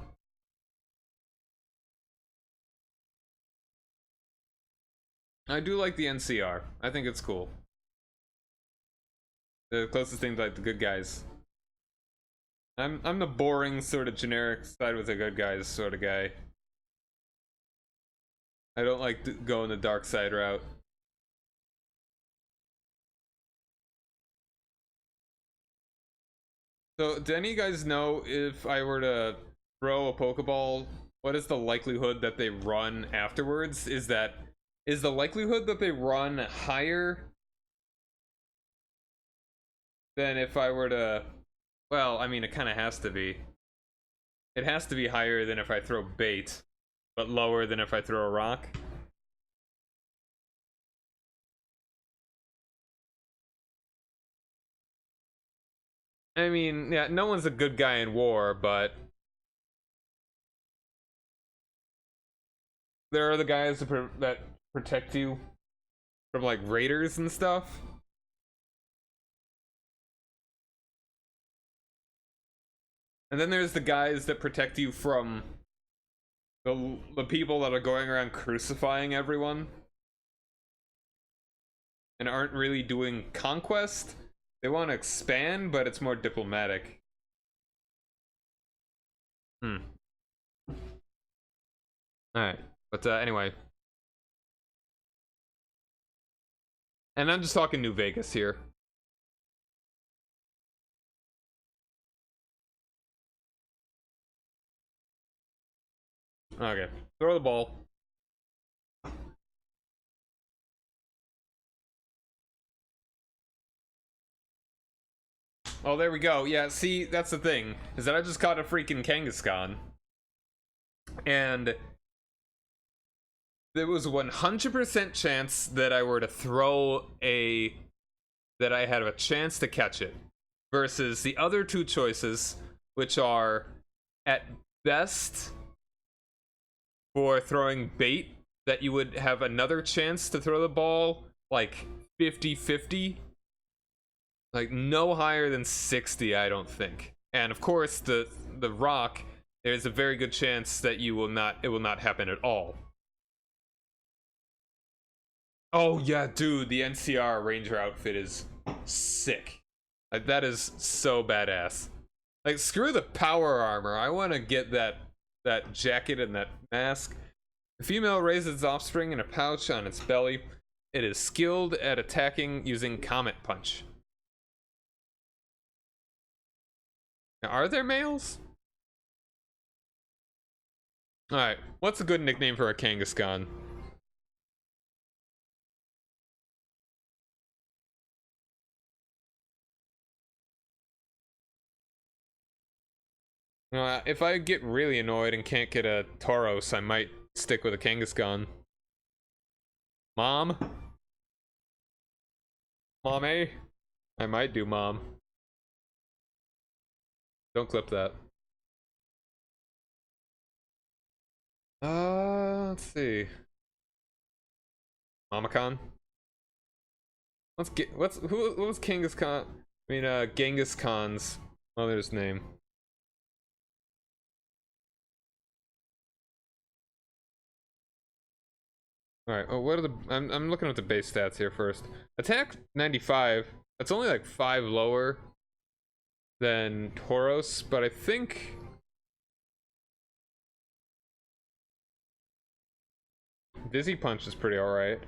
I do like the NCR. I think it's cool. The closest thing to like the good guys. I'm the boring sort of generic side with the good guys sort of guy. I don't like going the dark side route. So, do any of you guys know if I were to throw a Pokeball, what is the likelihood that they run afterwards? Is the likelihood that they run higher than if I were to... Well, I mean, it kind of has to be. It has to be higher than if I throw bait, but lower than if I throw a rock. I mean, yeah, no one's a good guy in war, but there are the guys that protect you from like raiders and stuff. And then there's the guys that protect you from the people that are going around crucifying everyone and aren't really doing conquest. They want to expand, but it's more diplomatic. Alright, but anyway. And I'm just talking New Vegas here. Okay, throw the ball. Oh, there we go. Yeah, see, that's the thing, is that I just caught a freaking Kangaskhan. And there was 100% chance that I were to that I had a chance to catch it. Versus the other two choices, which are, at best, for throwing bait, that you would have another chance to throw the ball, like, 50-50. Like, no higher than 60, I don't think. And of course, the rock, there's a very good chance that it will not happen at all. Oh yeah, dude, the NCR Ranger outfit is sick. Like, that is so badass. Like, screw the power armor. I want to get that jacket and that mask. The female raises its offspring in a pouch on its belly. It is skilled at attacking using Comet Punch. Now, are there males? Alright, what's a good nickname for a Kangaskhan? If I get really annoyed and can't get a Tauros, I might stick with a Kangaskhan. Mom? Mommy? I might do mom. Don't clip that. Let's see. Mamacon? What was Kangaskhan? I mean, Genghis Khan's mother's name. Alright, oh, what are the... I'm looking at the base stats here first. Attack 95. That's only like 5 lower than Tauros, but I think... Dizzy Punch is pretty alright.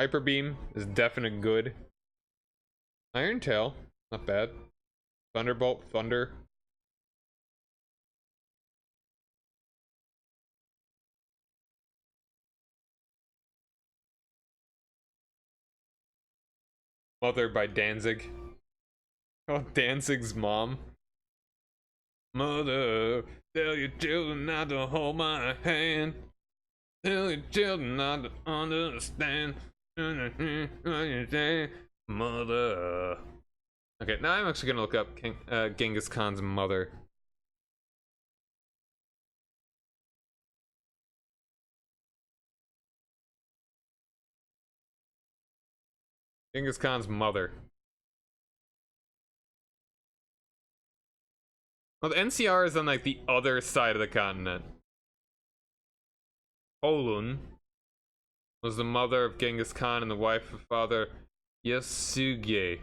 Hyper Beam is definite good. Iron Tail, not bad. Thunderbolt, Thunder. Mother by Danzig. Oh, Danzig's mom. Mother, tell your children not to hold my hand. Tell your children not to understand. Mother. Okay, now I'm actually gonna look up Genghis Khan's mother. Genghis Khan's mother. Well, the NCR is on like the other side of the continent. Olun was the mother of Genghis Khan and the wife of Father Yasuge.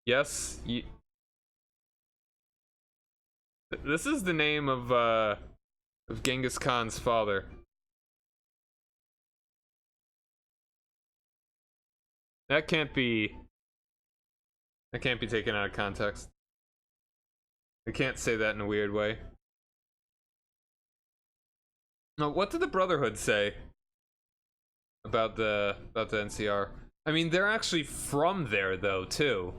Yes, this is the name of Genghis Khan's father. That can't be. That can't be taken out of context. I can't say that in a weird way. No, what did the Brotherhood say about the NCR? I mean, they're actually from there though, too.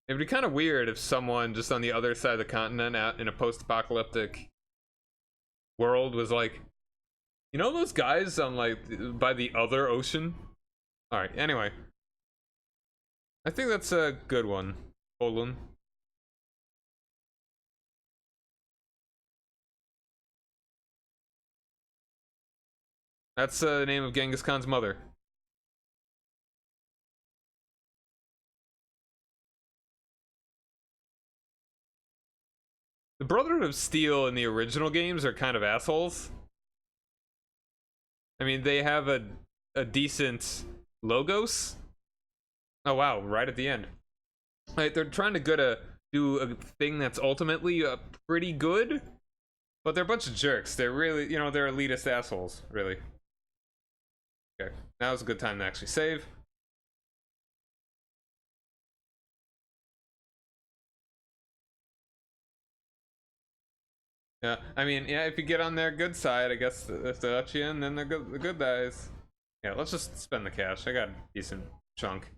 It'd be kind of weird if someone just on the other side of the continent out in a post-apocalyptic world was like, you know those guys on like by the other ocean? Alright, anyway. I think that's a good one. Olun. That's the name of Genghis Khan's mother. The Brotherhood of Steel in the original games are kind of assholes. I mean, they have a decent logos. Oh wow, right at the end. Like, they're trying to do a thing that's ultimately pretty good, but they're a bunch of jerks. They're really, they're elitist assholes, really. Okay, now's a good time to actually save. Yeah, I mean, yeah, if you get on their good side, I guess if they let you in, then they're the good guys. Yeah, let's just spend the cash. I got a decent chunk.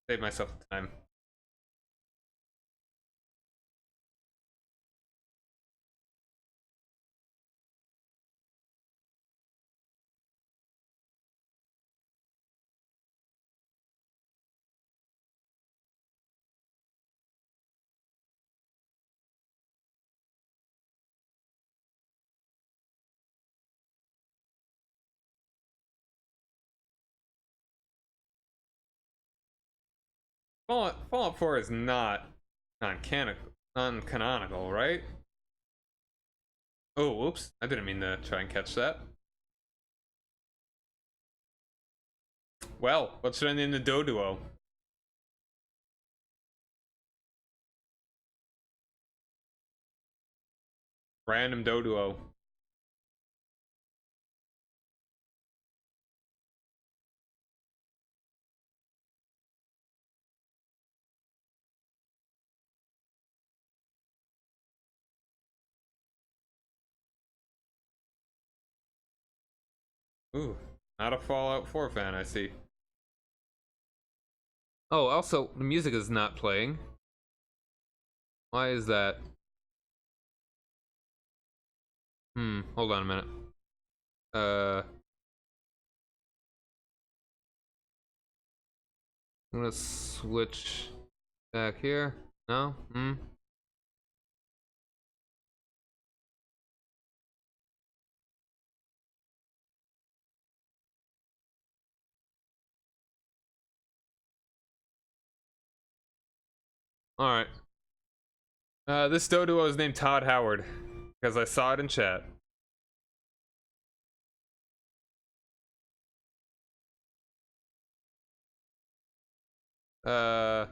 Save myself time. Fallout 4 is not non-canonical, right? Oh, whoops. I didn't mean to try and catch that. Well, what should I name the Doduo? Random Doduo. Ooh, not a Fallout 4 fan, I see. Oh, also, the music is not playing. Why is that? Hold on a minute. I'm gonna switch back here. No? Alright. This Doduo is named Todd Howard, because I saw it in chat. Uh,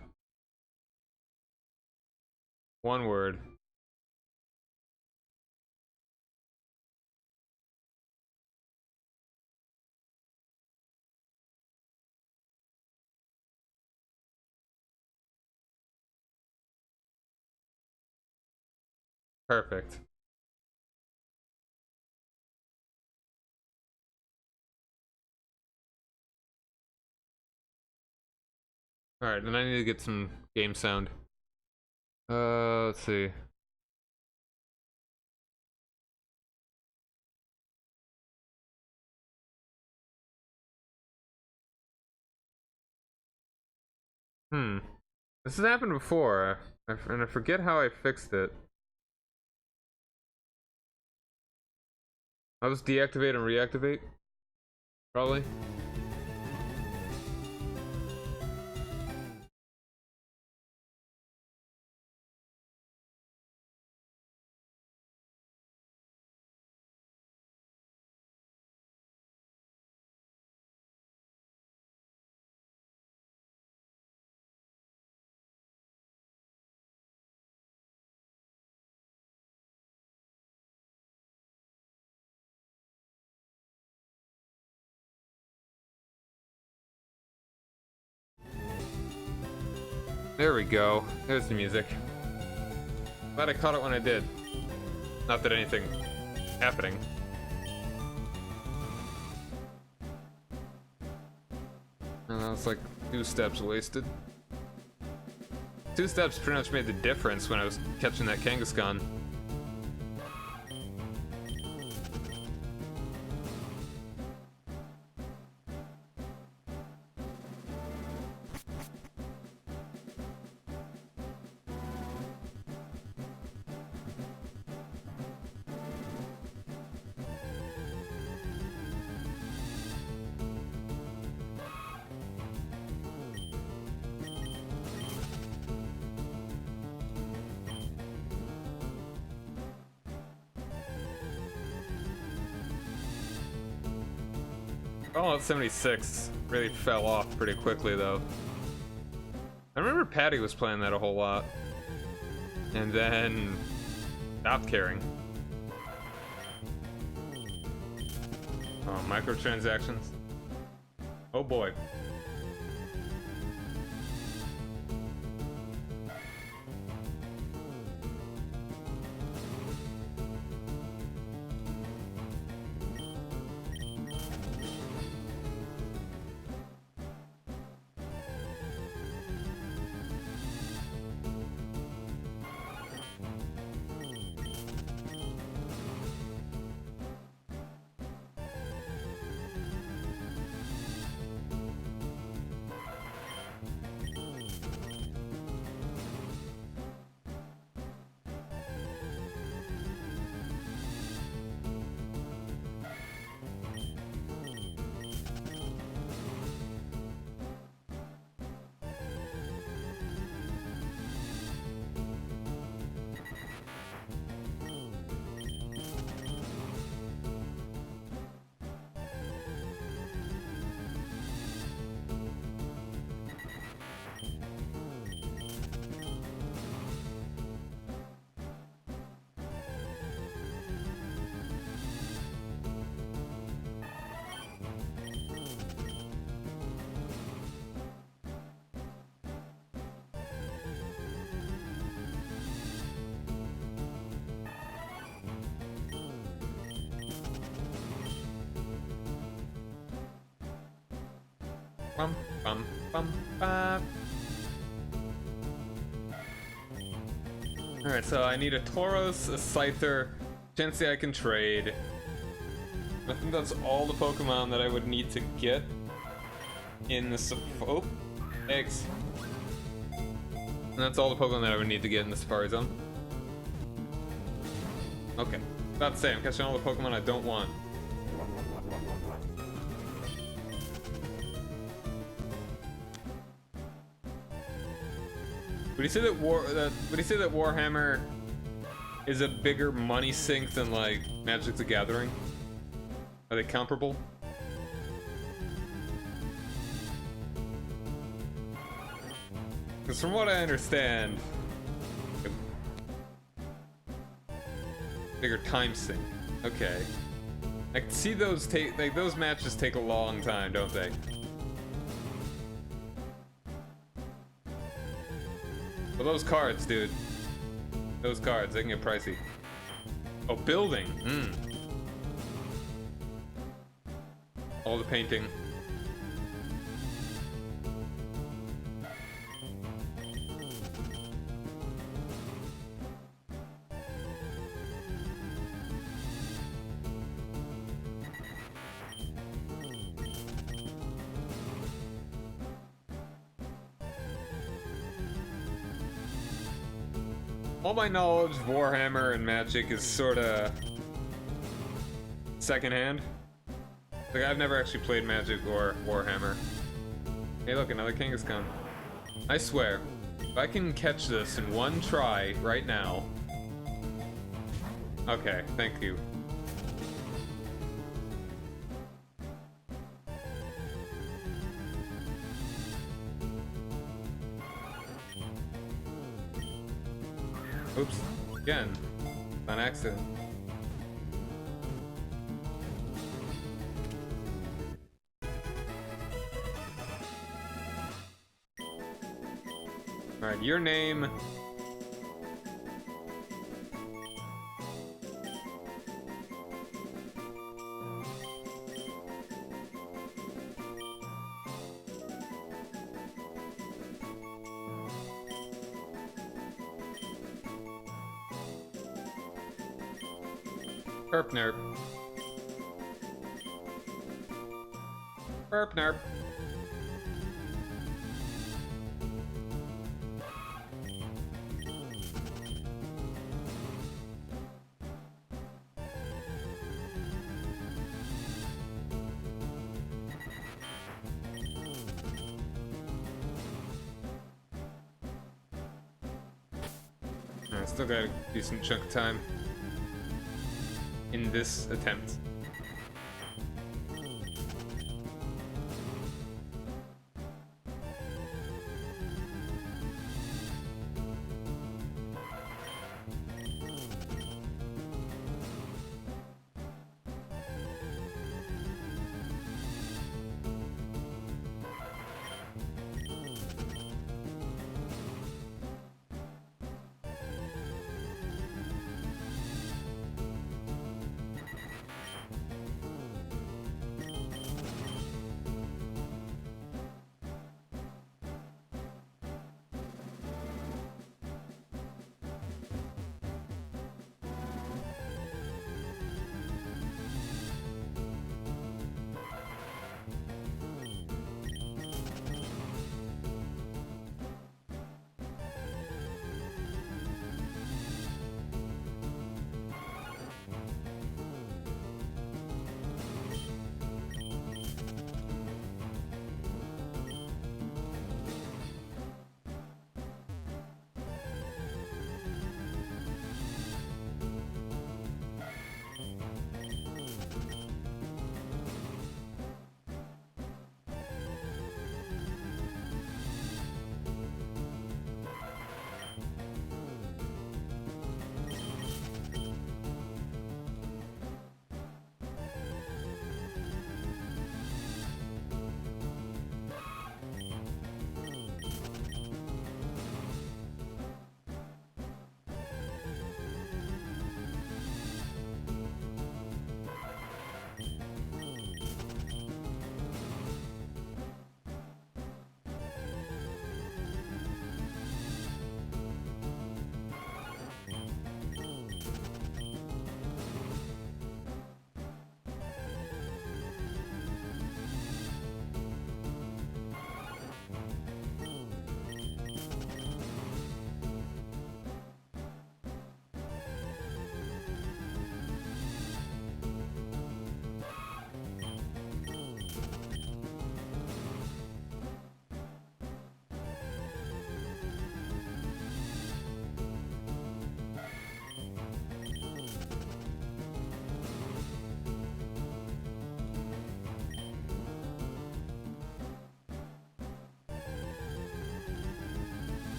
One word. Perfect. Alright, then I need to get some game sound. Let's see. This has happened before, and I forget how I fixed it. I'll just deactivate and reactivate. Probably. There we go. There's the music. Glad I caught it when I did. Not that anything happening. And that was like 2 steps wasted. 2 steps pretty much made the difference when I was catching that Kangaskhan. Fallout 76 really fell off pretty quickly, though. I remember Patty was playing that a whole lot. And then stopped caring. Oh, microtransactions. Oh boy. Bum, bum, bum, bum. Alright, so I need a Tauros, a Scyther, Chansey I can trade. I think that's all the Pokemon that I would need to get in the oh, eggs. And that's all the Pokemon that I would need to get in the Safari Zone. Okay, about to say, I'm catching all the Pokemon I don't want. Would you say that Warhammer is a bigger money sink than like Magic the Gathering? Are they comparable? Because from what I understand, bigger time sink. Okay, I can see those those matches take a long time, don't they? Well, those cards, dude. Those cards, they can get pricey. Oh, building. All the painting. All my knowledge of Warhammer and Magic is sorta secondhand. Like, I've never actually played Magic or Warhammer. Hey look, another Kangaskhan. I swear, if I can catch this in one try right now... Okay, thank you. Oops, again, on accident. Alright, your name. Herp nerp. Herp nerp. Alright, still got a decent chunk of time in this attempt.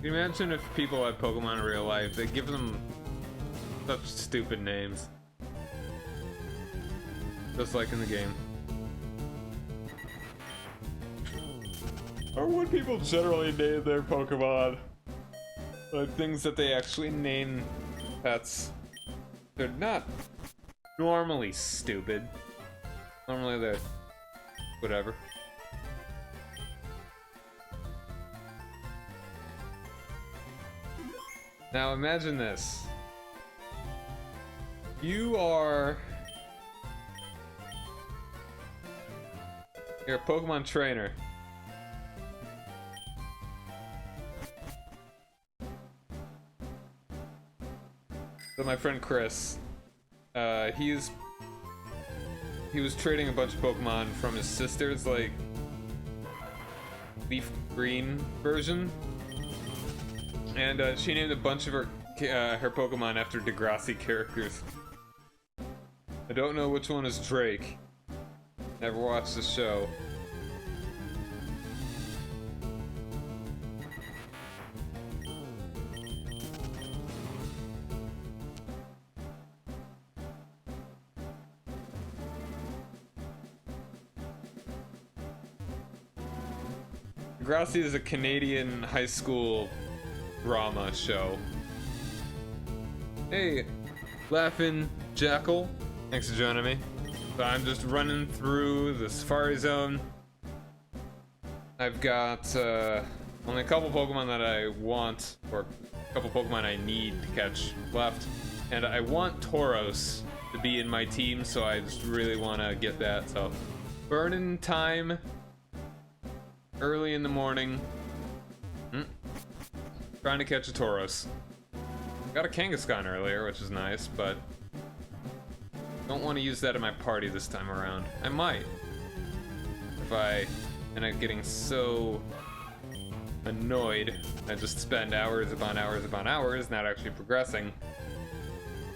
Can you imagine if people had Pokemon in real life? They give them such stupid names. Just like in the game. Or would people generally name their Pokemon like things that they actually name pets? They're not normally stupid. Normally they're whatever. Now imagine this. You're a Pokemon trainer. So my friend Chris, he was trading a bunch of Pokemon from his sister's like leaf green version, and she named a bunch of her Pokemon after Degrassi characters. I don't know which one is Drake. Never watched the show. Degrassi is a Canadian high school drama show. Hey, Laughing Jackal. Thanks for joining me. So I'm just running through the Safari Zone. I've got only a couple Pokemon that I want, or a couple Pokemon I need to catch left. And I want Tauros to be in my team, so I just really want to get that. So, burning time. Early in the morning. Trying to catch a Tauros. Got a Kangaskhan earlier, which is nice, but don't want to use that in my party this time around. I might. If I end up getting so annoyed, I just spend hours upon hours upon hours not actually progressing.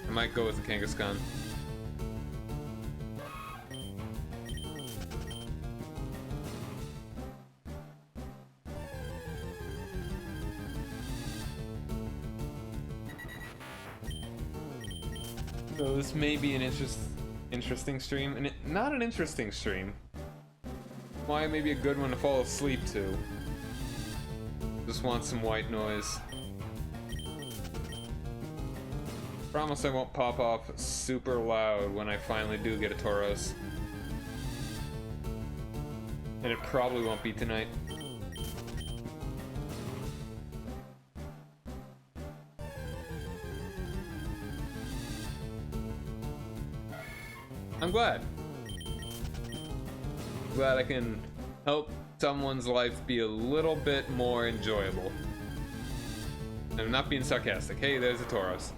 I might go with the Kangaskhan. So this may be an interesting stream, and not an interesting stream. Why maybe a good one to fall asleep to. Just want some white noise. Promise I won't pop off super loud when I finally do get a Tauros. And it probably won't be tonight. I'm glad. Glad I can help someone's life be a little bit more enjoyable. And I'm not being sarcastic. Hey, there's a Tauros.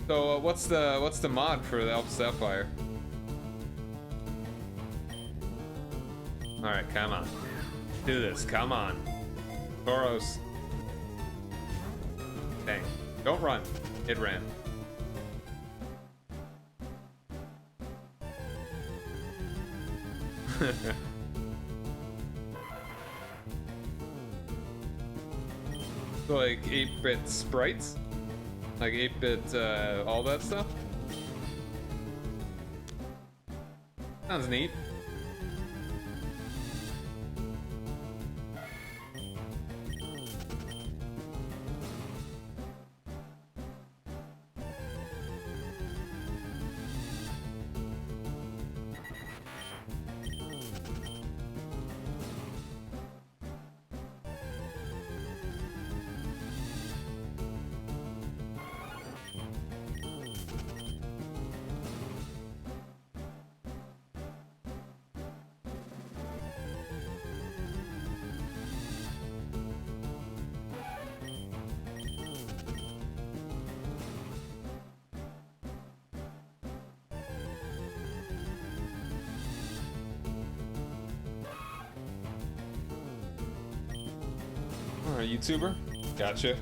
So what's the mod for the Alpha Sapphire? All right, come on, do this. Come on, Tauros. Dang! Don't run. It ran. So like 8-bit sprites? Like 8-bit all that stuff? Sounds neat. Or a YouTuber? Gotcha.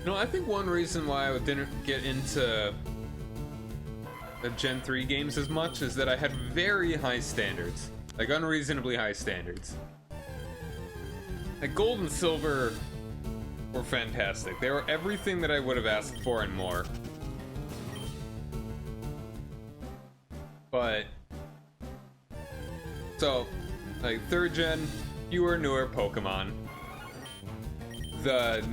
No, I think one reason why I didn't get into the Gen 3 games as much is that I had very high standards. Like, unreasonably high standards. Like, Gold and Silver were fantastic. They were everything that I would have asked for and more. But... So, like, 3rd gen, fewer, newer Pokemon. The...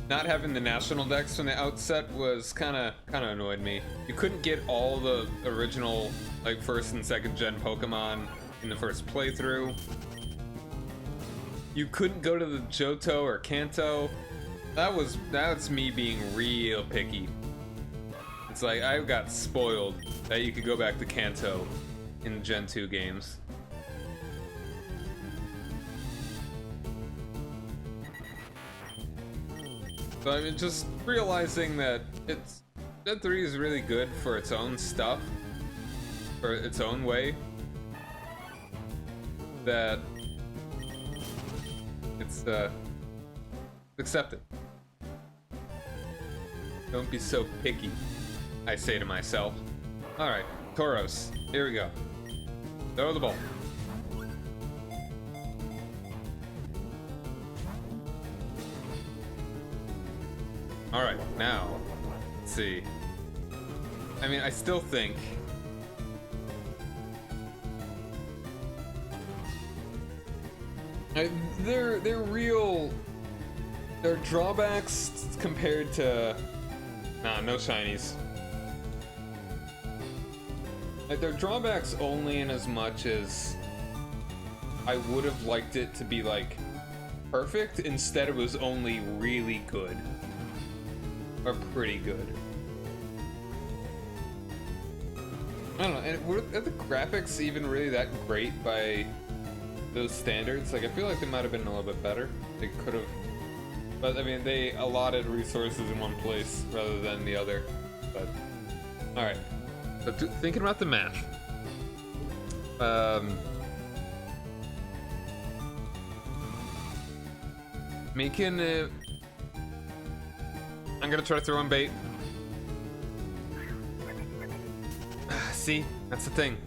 Not having the national dex from the outset was kind of annoyed me. You couldn't get all the original, like, 1st and 2nd gen Pokemon in the first playthrough. You couldn't go to the Johto or Kanto. That's me being real picky. It's like I got spoiled that you could go back to Kanto in the Gen 2 games. So I mean, just realizing that Gen 3 is really good for its own stuff, for its own way. That it's accepted. Don't be so picky, I say to myself. Alright, Tauros, here we go. Throw the ball. Alright, now, let's see. I mean, I still think... They're real... They're drawbacks compared to... Nah, no shinies. Like, they're drawbacks only in as much as... I would have liked it to be, like, perfect. Instead, it was only really good. Or pretty good. I don't know, and are the graphics even really that great by those standards? Like, I feel like they might have been a little bit better. They could have... But, I mean, they allotted resources in one place rather than the other. But, alright. So, thinking about the math. Making it... I'm gonna try to throw in bait. See? That's the thing.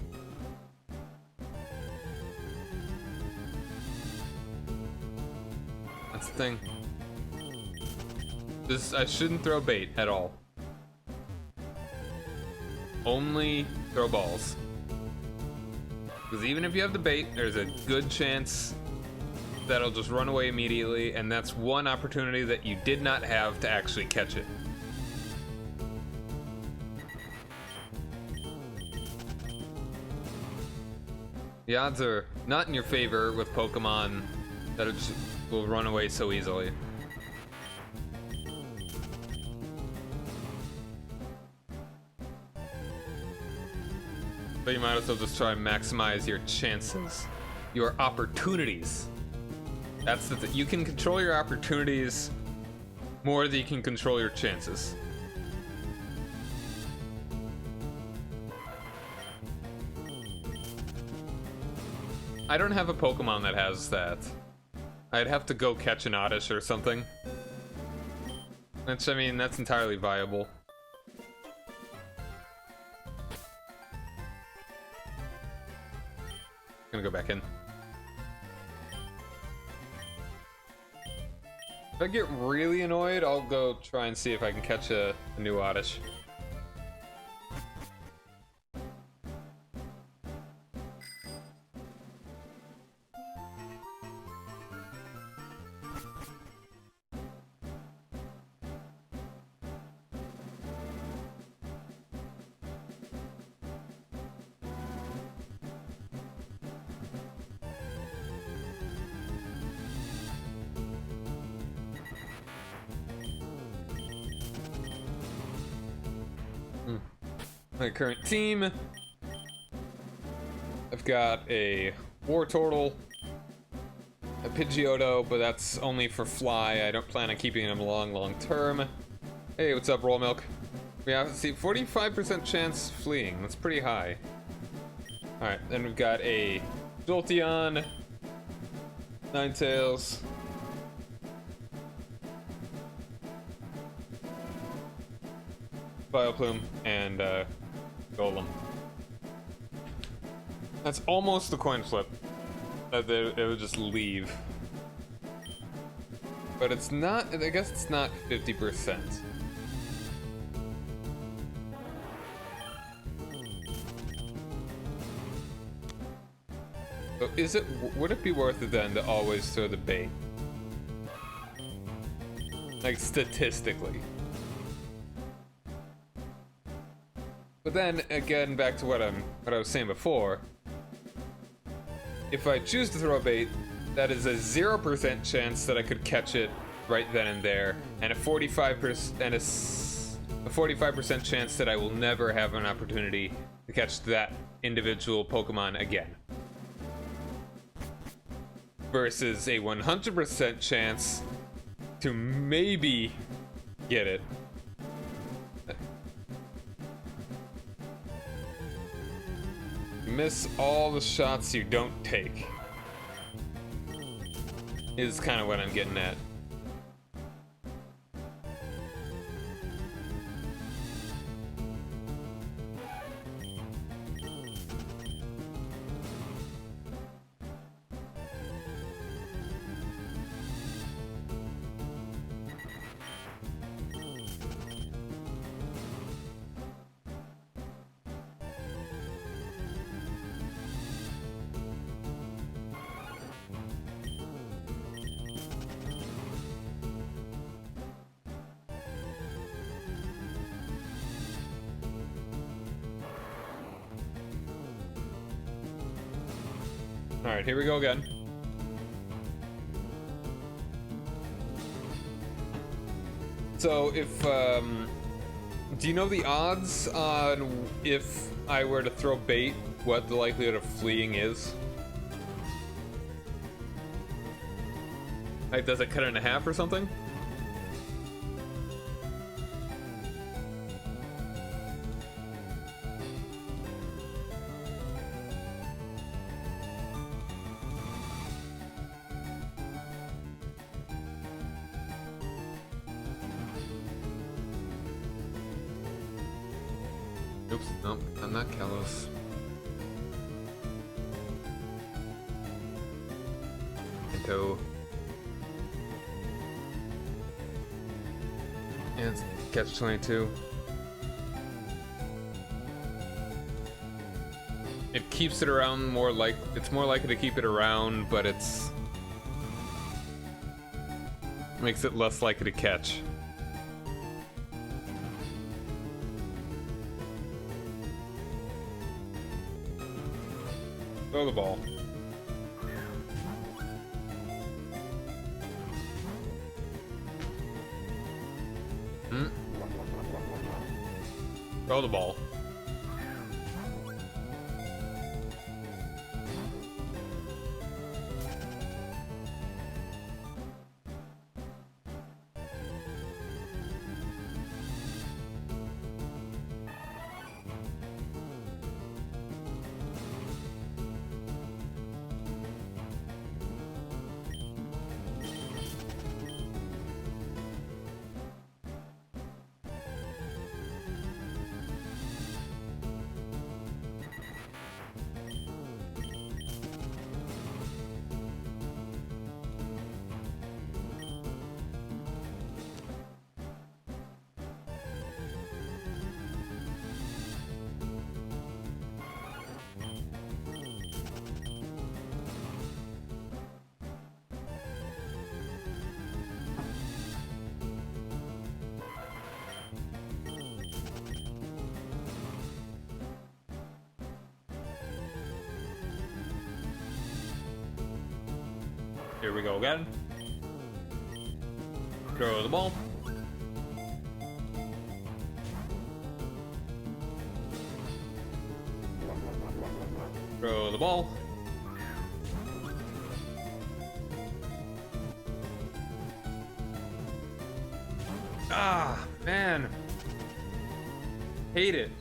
That's the thing. I shouldn't throw bait at all. Only throw balls. Because even if you have the bait, there's a good chance that'll just run away immediately, and that's one opportunity that you did not have to actually catch it. The odds are not in your favor with Pokemon that just will run away so easily. But you might as well just try and maximize your chances, your opportunities. That's the thing. You can control your opportunities more than you can control your chances. I don't have a Pokemon that has that. I'd have to go catch an Oddish or something. Which, I mean, that's entirely viable. Gonna go back in. If I get really annoyed, I'll go try and see if I can catch a new Oddish. My current team, I've got a Wartortle, a Pidgeotto, but that's only for fly. I don't plan on keeping him long term. Hey, what's up, Roll Milk? We have, see, 45% chance fleeing. That's pretty high. Alright, then we've got a Jolteon, Ninetales, Bioplume, and Golem. That's almost the coin flip. That it would just leave. But it's not, I guess it's not 50%. So would it be worth it then to always throw the bait? Like, statistically. But then, again, back to what I was saying before. If I choose to throw a bait, that is a 0% chance that I could catch it right then and there, and a 45% chance that I will never have an opportunity to catch that individual Pokemon again. Versus a 100% chance to maybe get it. Miss all the shots you don't take. Is kind of what I'm getting at. Alright, here we go again. So, if, do you know the odds on if I were to throw bait, what the likelihood of fleeing is? Like, does it cut it in half or something? Oops, nope, I'm not Kalos. Into. And it's catch 22. It keeps it around more like it's more likely to keep it around, but it's makes it less likely to catch. Throw the ball. Throw the ball. Here we go again. Throw the ball. Throw the ball. Ah, man. Hate it.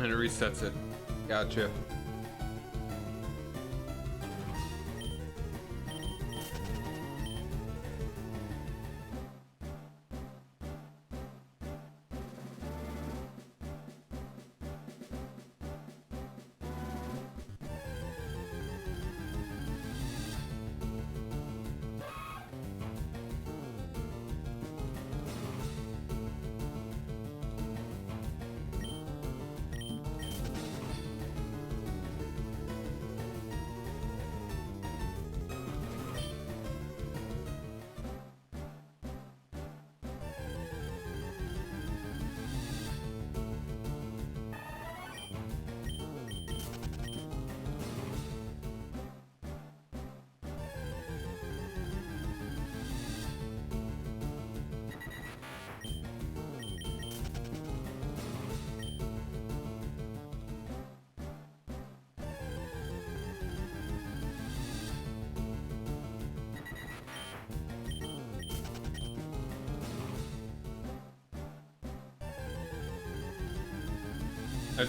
And it resets it. Gotcha.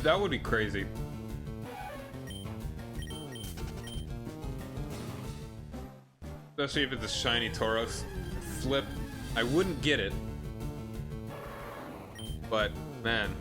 That would be crazy. Especially if it's a shiny Tauros. Flip. I wouldn't get it. But, man.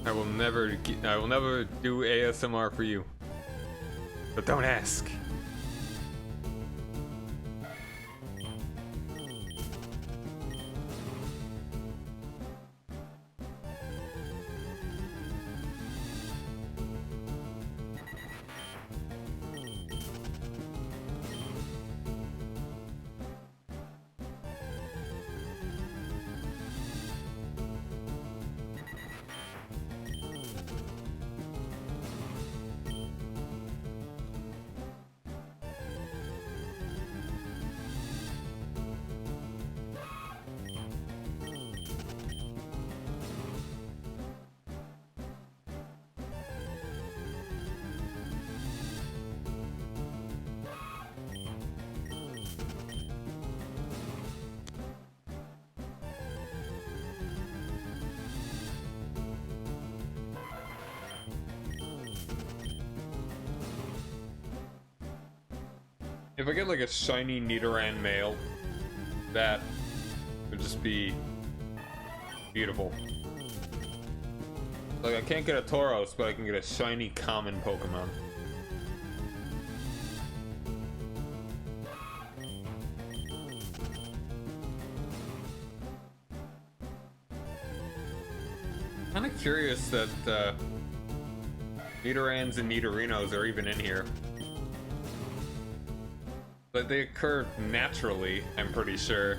I will never do ASMR for you. But don't ask. If I get like a shiny Nidoran male, that would just be beautiful. Like, I can't get a Tauros, but I can get a shiny common Pokemon. Kinda curious that Nidorans and Nidorinos are even in here. But they occur naturally, I'm pretty sure.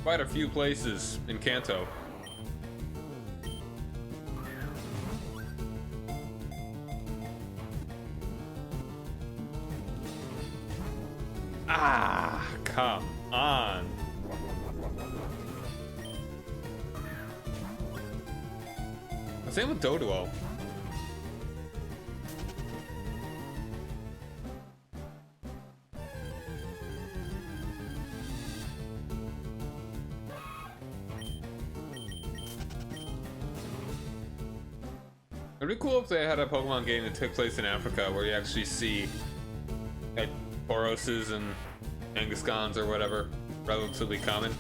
Quite a few places in Kanto. Ah, come on. Same with Doduo. It'd be cool if they had a Pokemon game that took place in Africa where you actually see like Tauroses and Kangaskhans or whatever relatively common.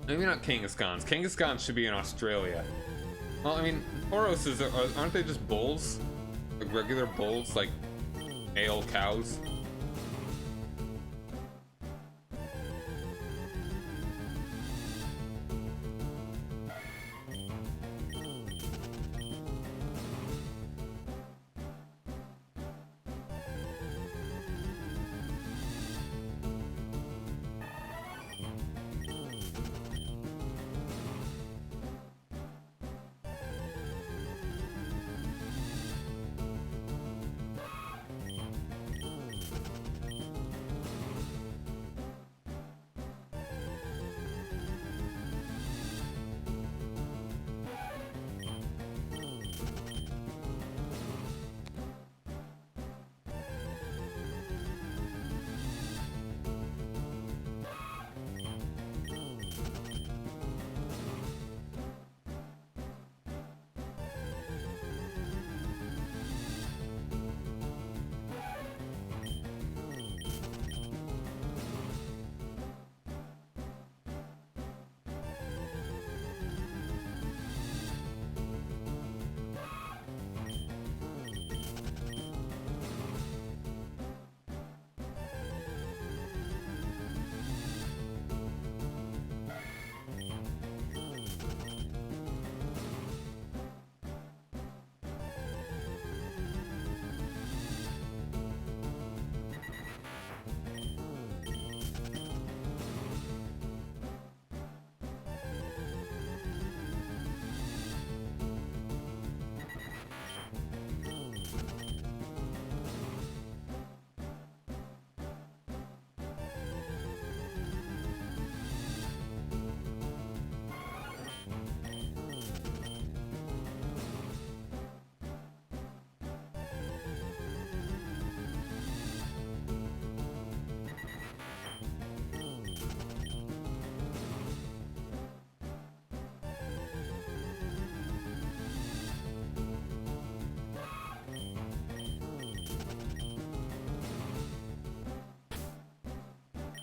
Maybe not Kangaskhans. Kangaskhans should be in Australia. Well, I mean, Tauroses aren't they just bulls? Like regular bulls, like male cows?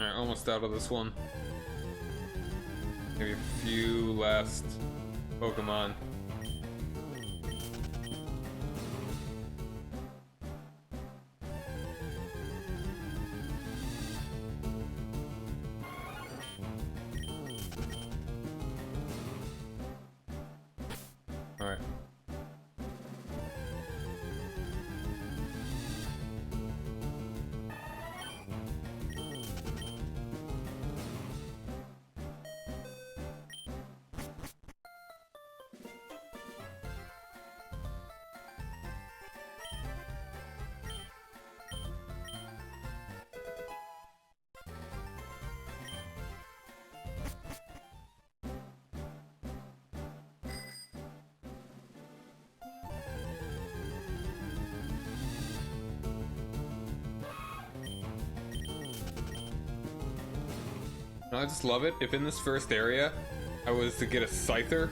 Alright, almost out of this one. Maybe a few last Pokemon. No, I just love it. If in this first area I was to get a Scyther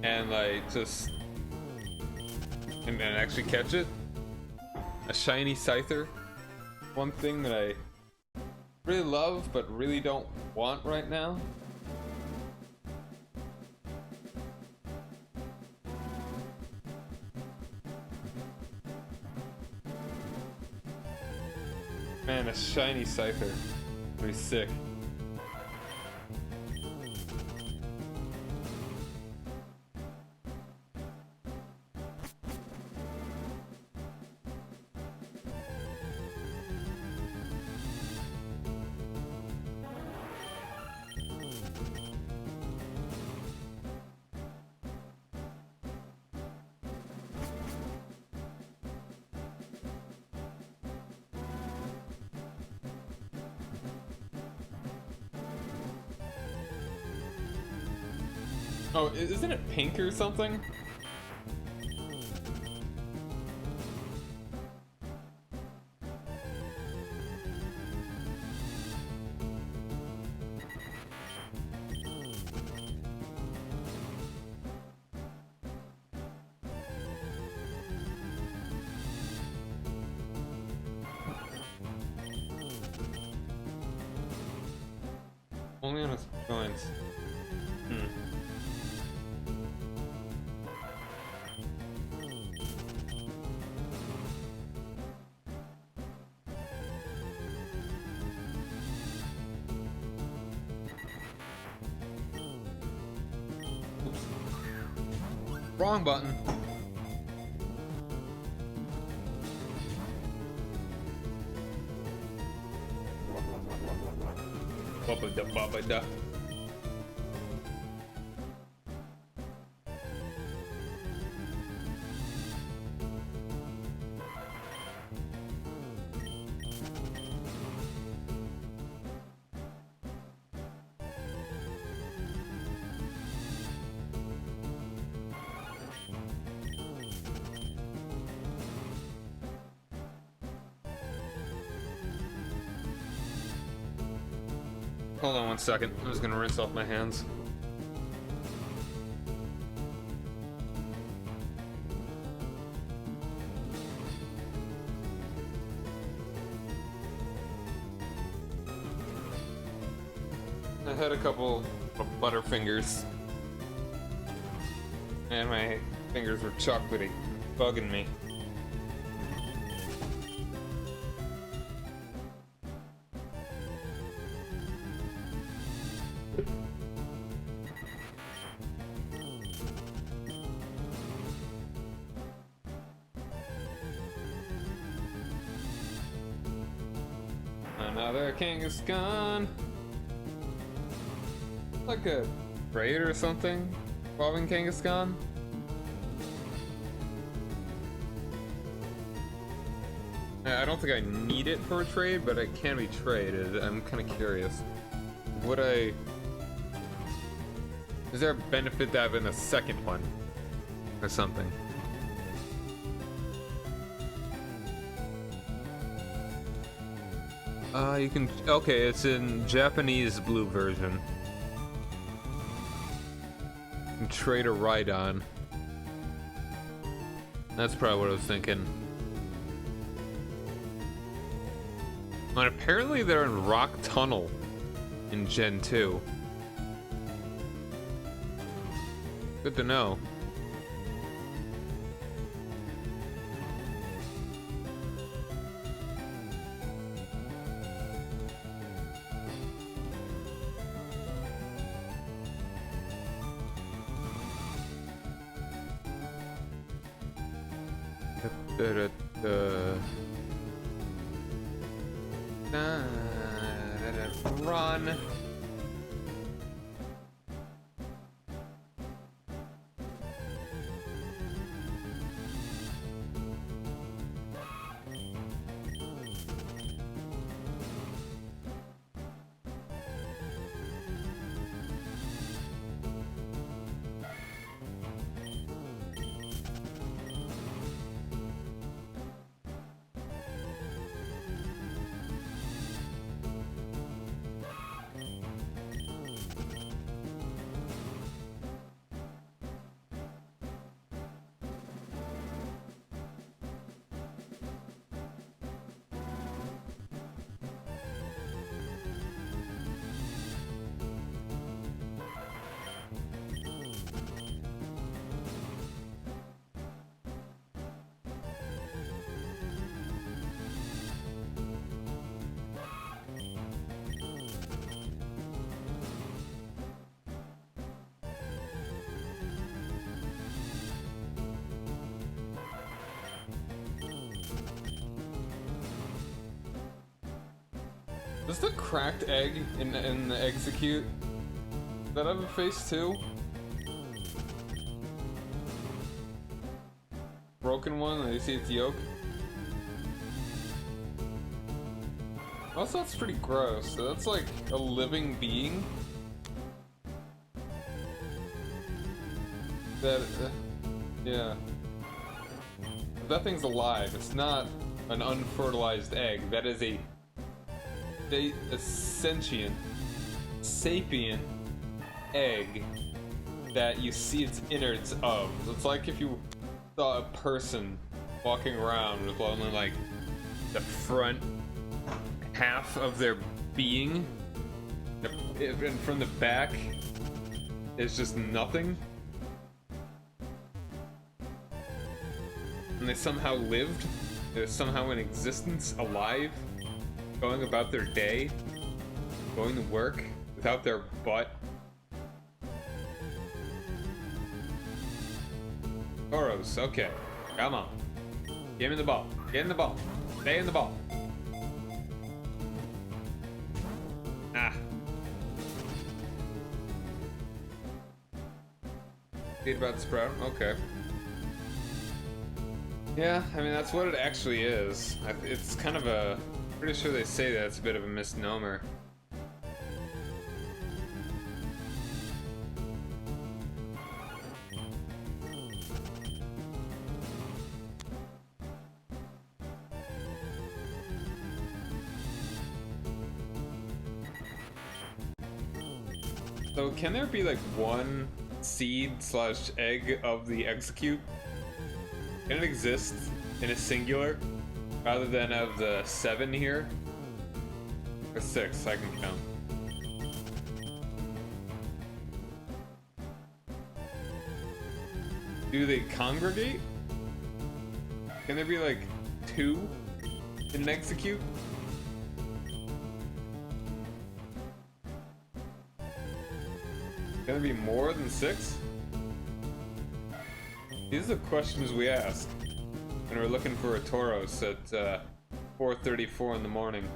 and like just and then actually catch it, a shiny Scyther. One thing that I really love but really don't want right now. Man, a shiny Scyther. Pretty sick. Oh, isn't it pink or something? Only on its joints. Wrong button. Bubba da bubba da. Hold on one second. I'm just gonna rinse off my hands. I had a couple of Butterfingers, and my fingers were chocolatey, bugging me. Another king is gone. Like a raid or something involving Kangaskhan. I don't think I need it for a trade, but it can be traded. I'm kind of curious. Would I... Is there a benefit to having a second one? Or something? You can... Okay, it's in Japanese blue version. You can trade a Rhydon. That's probably what I was thinking. And apparently they're in Rock Tunnel in Gen 2. Good to know. Run. Does the cracked egg in the execute, does that have a face too? Broken one, and you see its yolk. Also, that's pretty gross. So that's like a living being. That, yeah. If that thing's alive, it's not an unfertilized egg. That is a sentient, sapient egg that you see its innards of. It's like if you saw a person walking around with only like the front half of their being, and from the back it's just nothing, and they somehow lived, they're somehow in existence, alive, going about their day, going to work without their butt. Tauros, okay. Come on. Give me the ball. Get in the ball. Stay in the ball. Ah. Read about the sprout? Okay. Yeah, I mean, that's what it actually is. It's kind of a... Pretty sure they say that it's a bit of a misnomer. So can there be like one seed/egg of the execute? Can it exist in a singular rather than of the 7 here? Or 6, I can count. Do they congregate? Can there be like 2 in an execute? Can there be more than 6? These are the questions we ask when we're looking for a Tauros at 4:34 in the morning.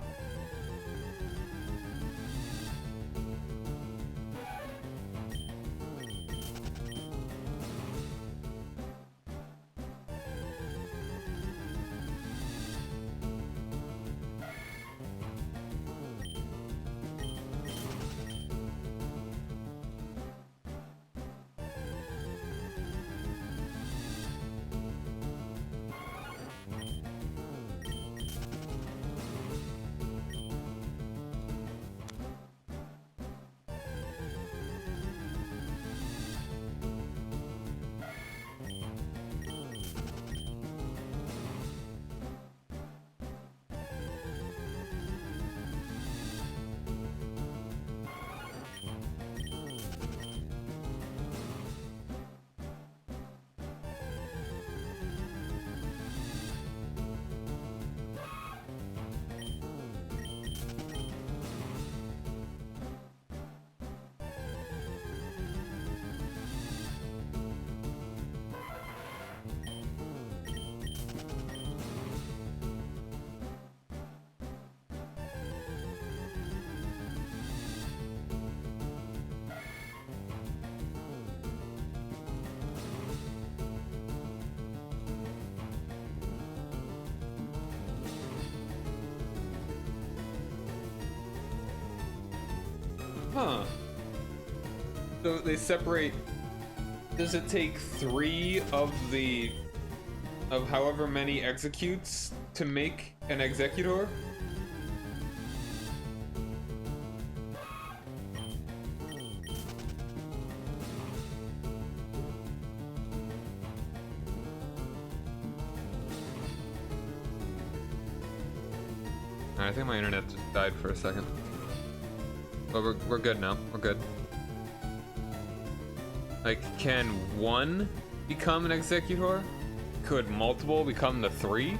Huh. So they separate. Does it take 3 of however many executes to make an executor? I think my internet just died for a second. But we're good now. We're good. Like, can 1 become an executor? Could multiple become the 3?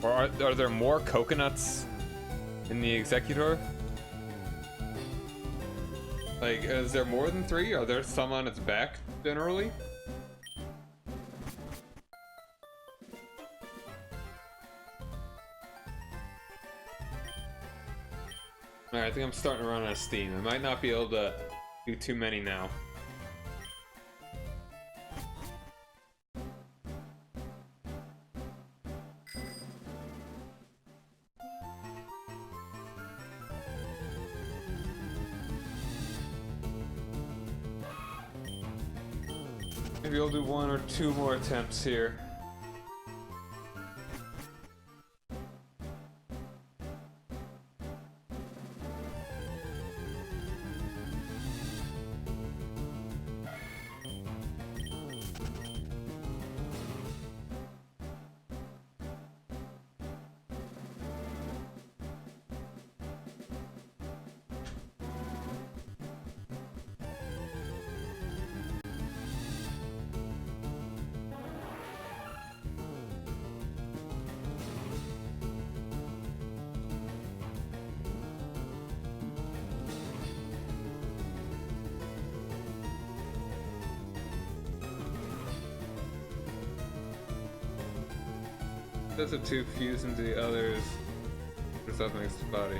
Or are there more coconuts in the executor? Like, is there more than 3? Are there some on its back, generally? I think I'm starting to run out of steam. I might not be able to do too many now. Maybe I'll do 1 or 2 more attempts here. Those are 2 fuse into the others. There's nothing next to the body.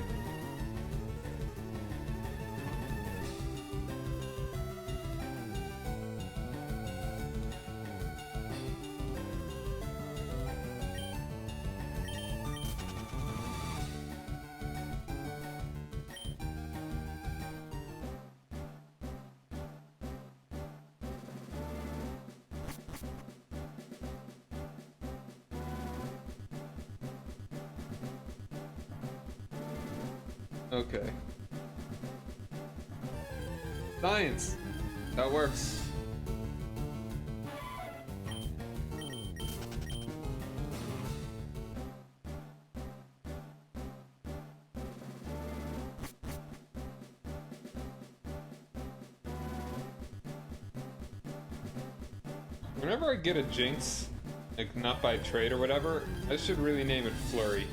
Okay. Science! That works. Whenever I get a Jinx, like not by trade or whatever, I should really name it Flurry.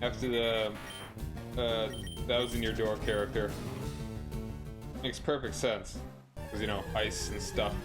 After the 1000-year-door character. Makes perfect sense. Because, you know, ice and stuff.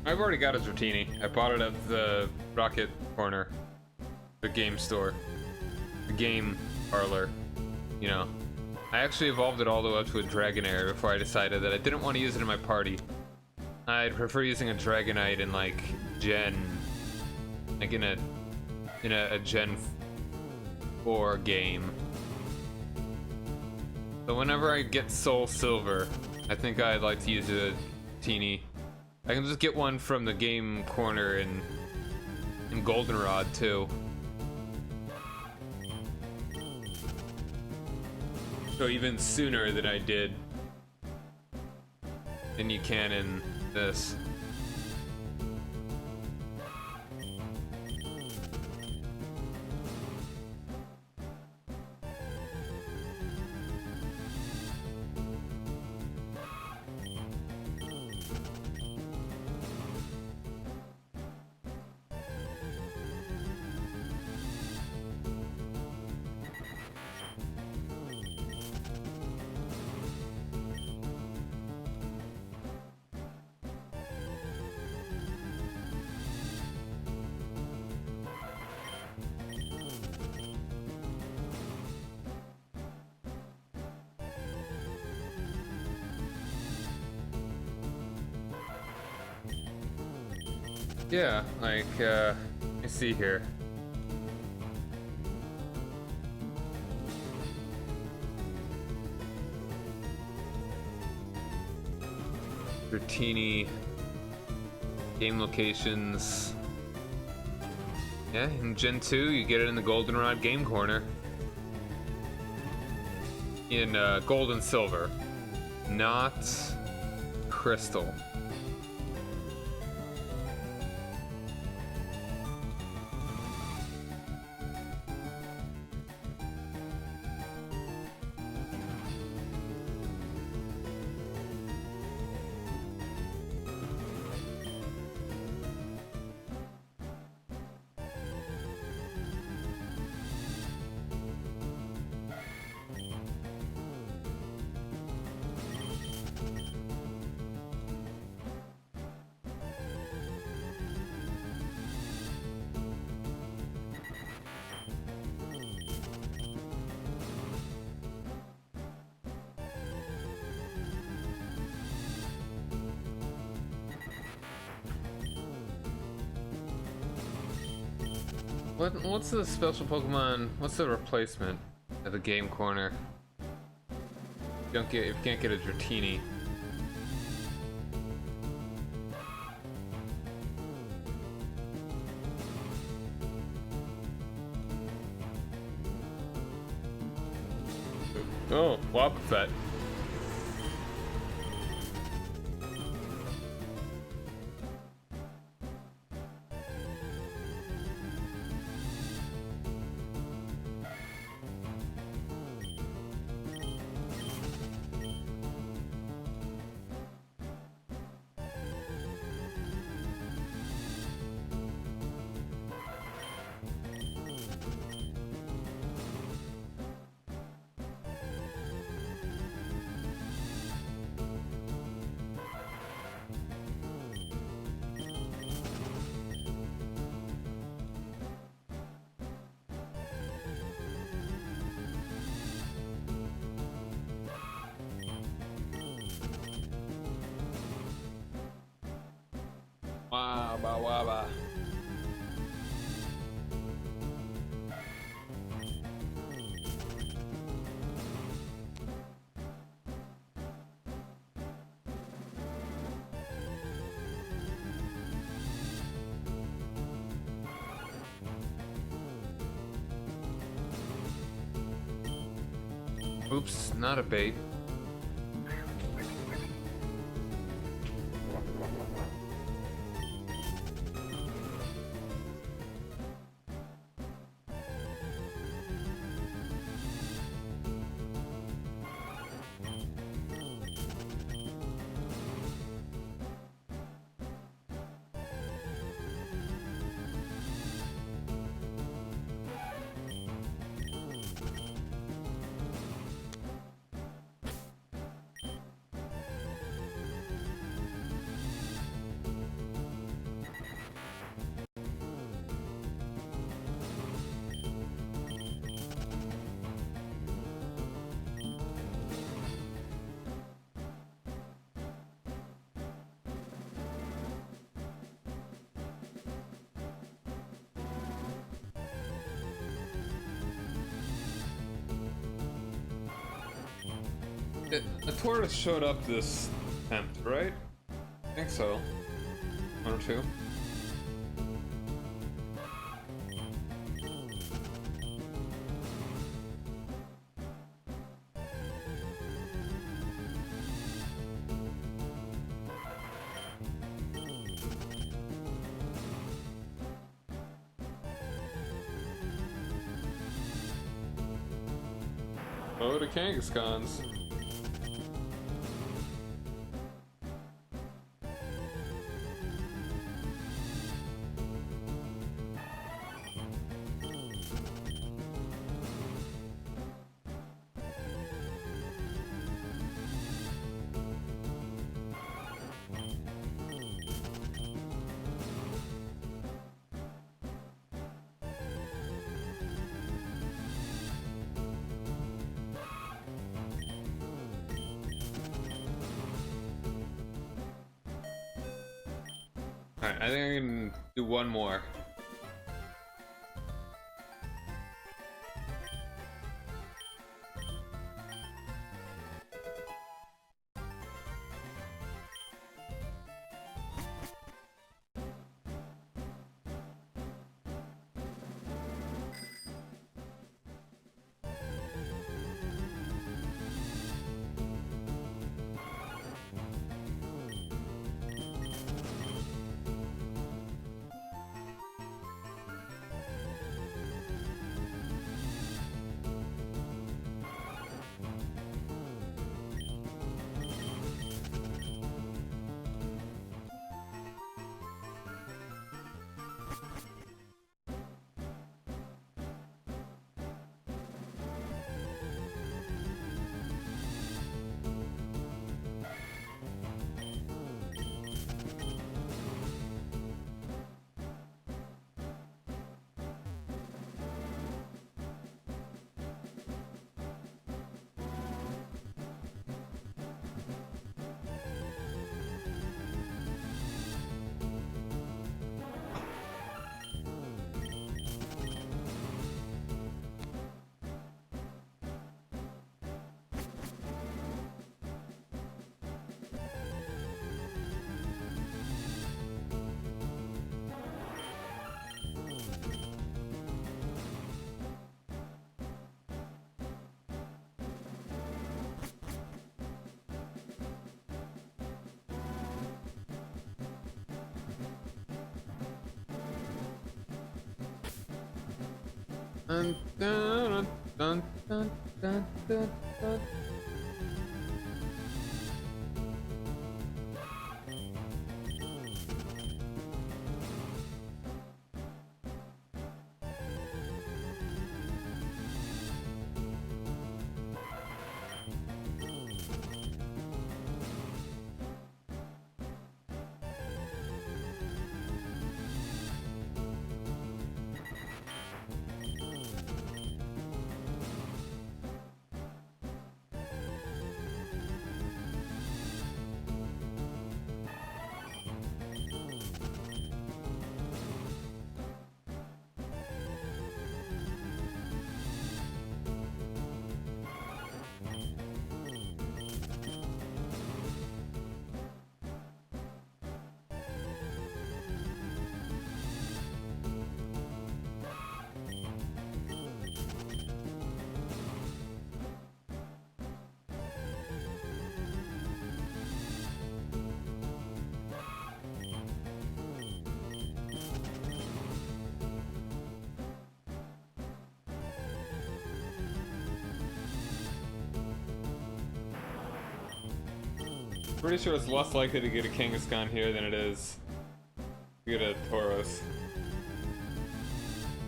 I've already got a Dratini. I bought it at the Rocket Corner, the game store, the game parlor, you know. I actually evolved it all the way up to a Dragonair before I decided that I didn't want to use it in my party. I'd prefer using a Dragonite in like Gen, like in a Gen 4 game. So whenever I get Soul Silver, I think I'd like to use a Teeny. I can just get one from the game corner in Goldenrod too. So even sooner than I did than you can in this. Yeah, like, let me see here. Dratini, game locations. Yeah, in Gen 2, you get it in the Goldenrod Game Corner. In gold and silver, not crystal. What's the special Pokemon? What's the replacement at the game corner? If you can't get a Dratini. Oh, Wobbuffet. Waba waba. Oops, not a bait. A Tauros showed up this attempt, right? I think so. One or two. Oh, the Kangaskhan's. Alright, I think I can do one more. Dun, dun, dun, dun, dun, dun, dun. Pretty sure it's less likely to get a Kangaskhan here than it is to get a Tauros.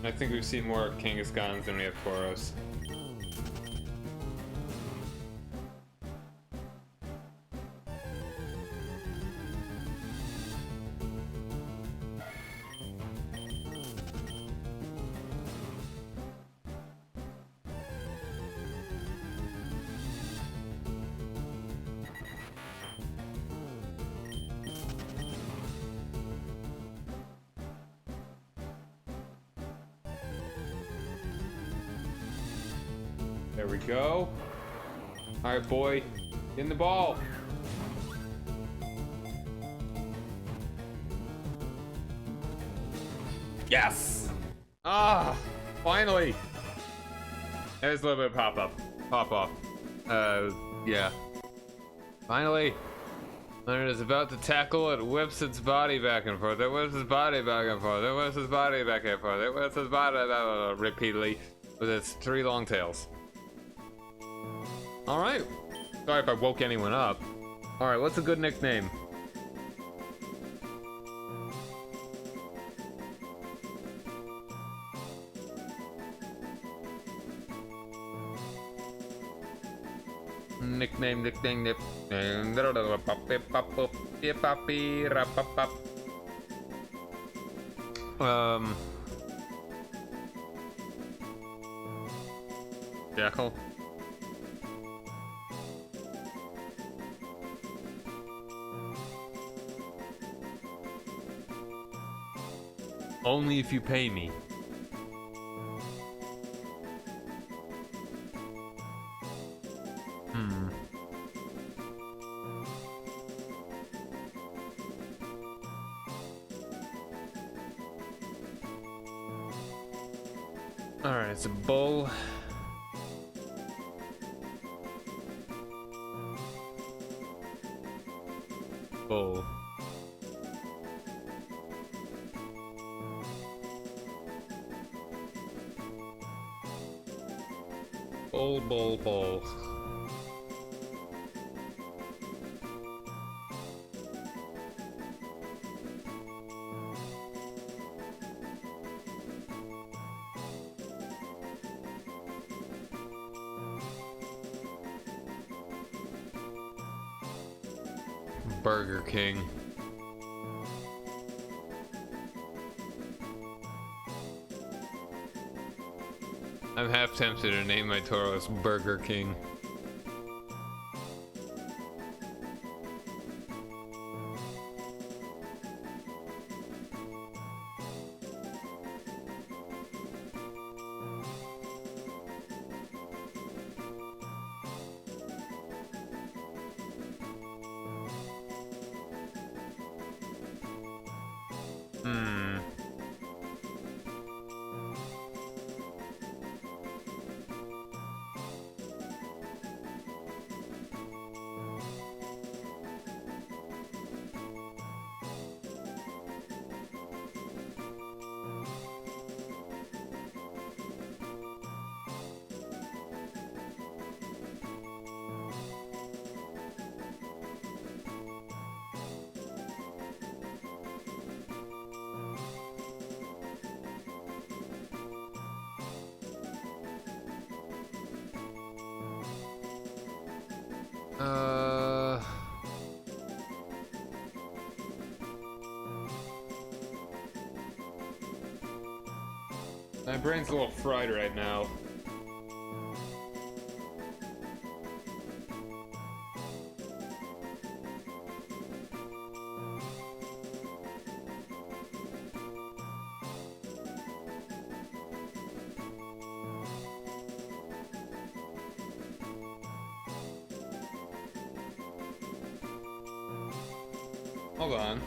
I think we've seen more Kangaskhan's than we have Tauros. There we go. Alright, boy. Get in the ball. Yes! Ah! Finally! There's a little bit of pop off. Yeah. Finally! When it is about to tackle, it whips its body back and forth. It whips its body back and forth. It whips its body back and forth. It whips its body repeatedly with its three long tails. Alright. Sorry if I woke anyone up. Alright, what's a good nickname? Nickname. Jackal. Only if you pay me. Alright, it's a bull. Bull. Bull, bull, bull. Burger King. I'm half tempted to name my Tauros Burger King. My brain's a little fried right now. Hold on.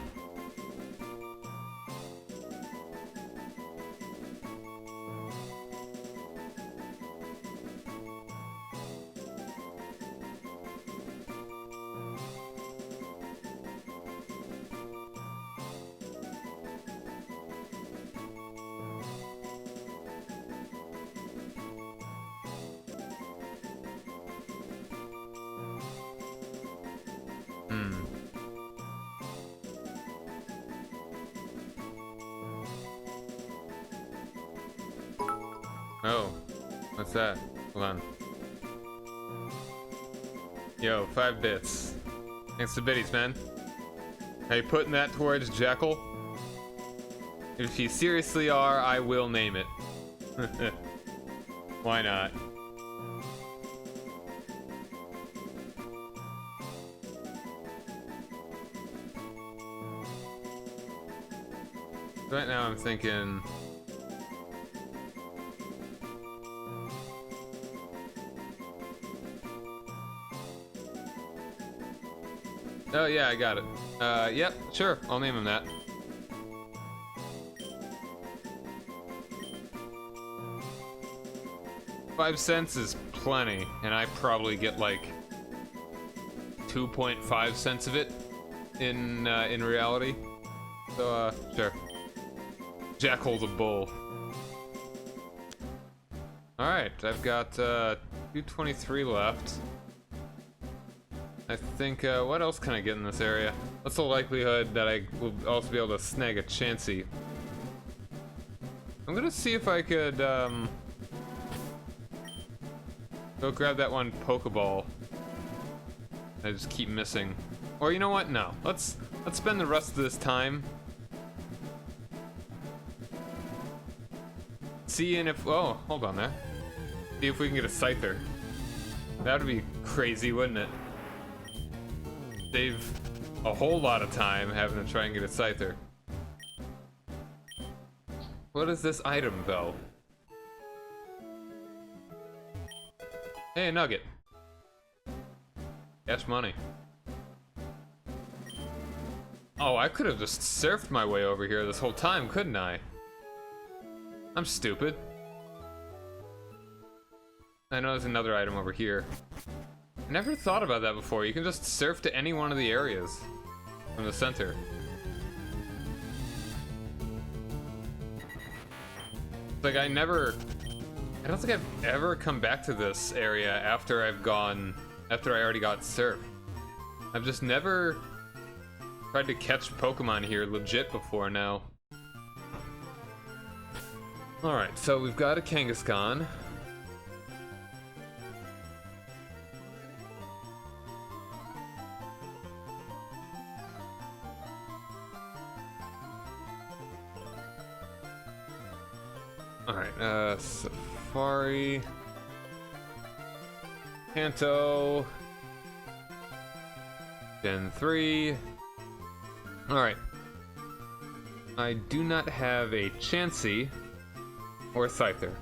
Oh, what's that? Hold on. Yo, 5 bits. Thanks to biddies, man. Are you putting that towards Jekyll? If you seriously are, I will name it. Why not? Right now I'm thinking... Oh yeah, I got it. Yep, sure, I'll name him that. $0.05 is plenty, and I probably get like 2.5 cents of it in reality. So sure. Jekyll the Bull. All right, I've got 223 left. I think, what else can I get in this area? What's the likelihood that I will also be able to snag a Chansey? I'm gonna see if I could, go grab that one Pokeball. I just keep missing. Or you know what? No. Let's spend the rest of this time seeing if... Oh, hold on there. See if we can get a Scyther. That would be crazy, wouldn't it? Save a whole lot of time having to try and get a Scyther. What is this item, though? Hey, Nugget. Catch money. Oh, I could have just surfed my way over here this whole time, couldn't I? I'm stupid. I know there's another item over here. I never thought about that before. You can just surf to any one of the areas from the center. Like, I don't think I've ever come back to this area after I already got surfed. I've just never tried to catch Pokemon here legit before now. Alright, so we've got a Kangaskhan. Alright, Safari. Kanto. Gen 3. Alright. I do not have a Chansey or Scyther.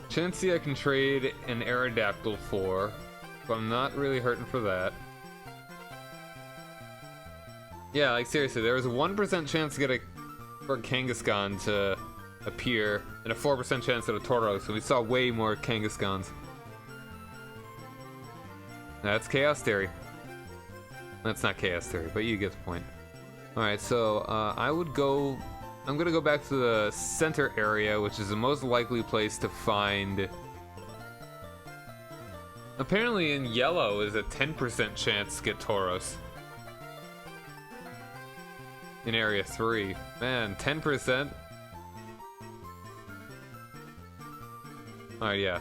Chansey I can trade an Aerodactyl for, but I'm not really hurting for that. Yeah, like seriously, there was a 1% chance to get for a Kangaskhan to appear, and a 4% chance at a Tauros, so we saw way more Kangaskhan's. That's Chaos Theory. That's not Chaos Theory, but you get the point. Alright, so I'm gonna go back to the center area, which is the most likely place to find... Apparently in yellow is a 10% chance to get Tauros. In area 3. Man, 10%? Alright, yeah.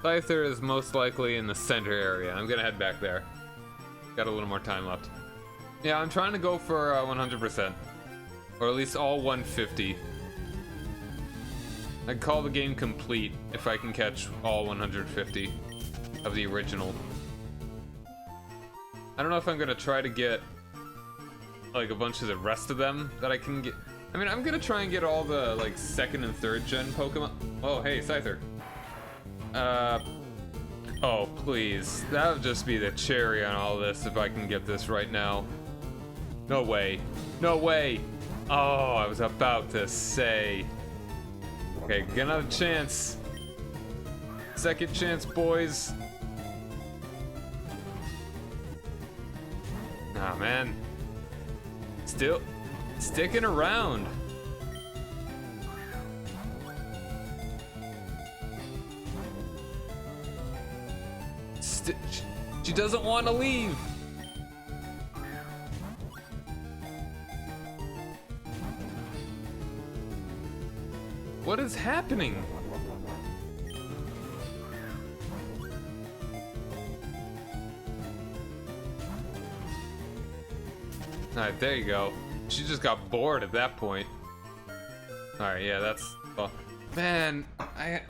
Scyther is most likely in the center area. I'm gonna head back there. Got a little more time left. Yeah, I'm trying to go for 100%. Or at least all 150. I'd call the game complete if I can catch all 150 of the original. I don't know if I'm gonna try to get like a bunch of the rest of them that I can get. I mean, I'm gonna try and get all the like 2nd and 3rd gen Pokemon. Oh, hey, Scyther. Oh, please. That would just be the cherry on all this if I can get this right now. No way. No way. Oh, I was about to say. Okay, get another chance. 2nd chance, boys. Nah, man. Still sticking around. She doesn't want to leave. What is happening? Alright, there you go. She just got bored at that point. Alright, yeah, that's... Oh, man,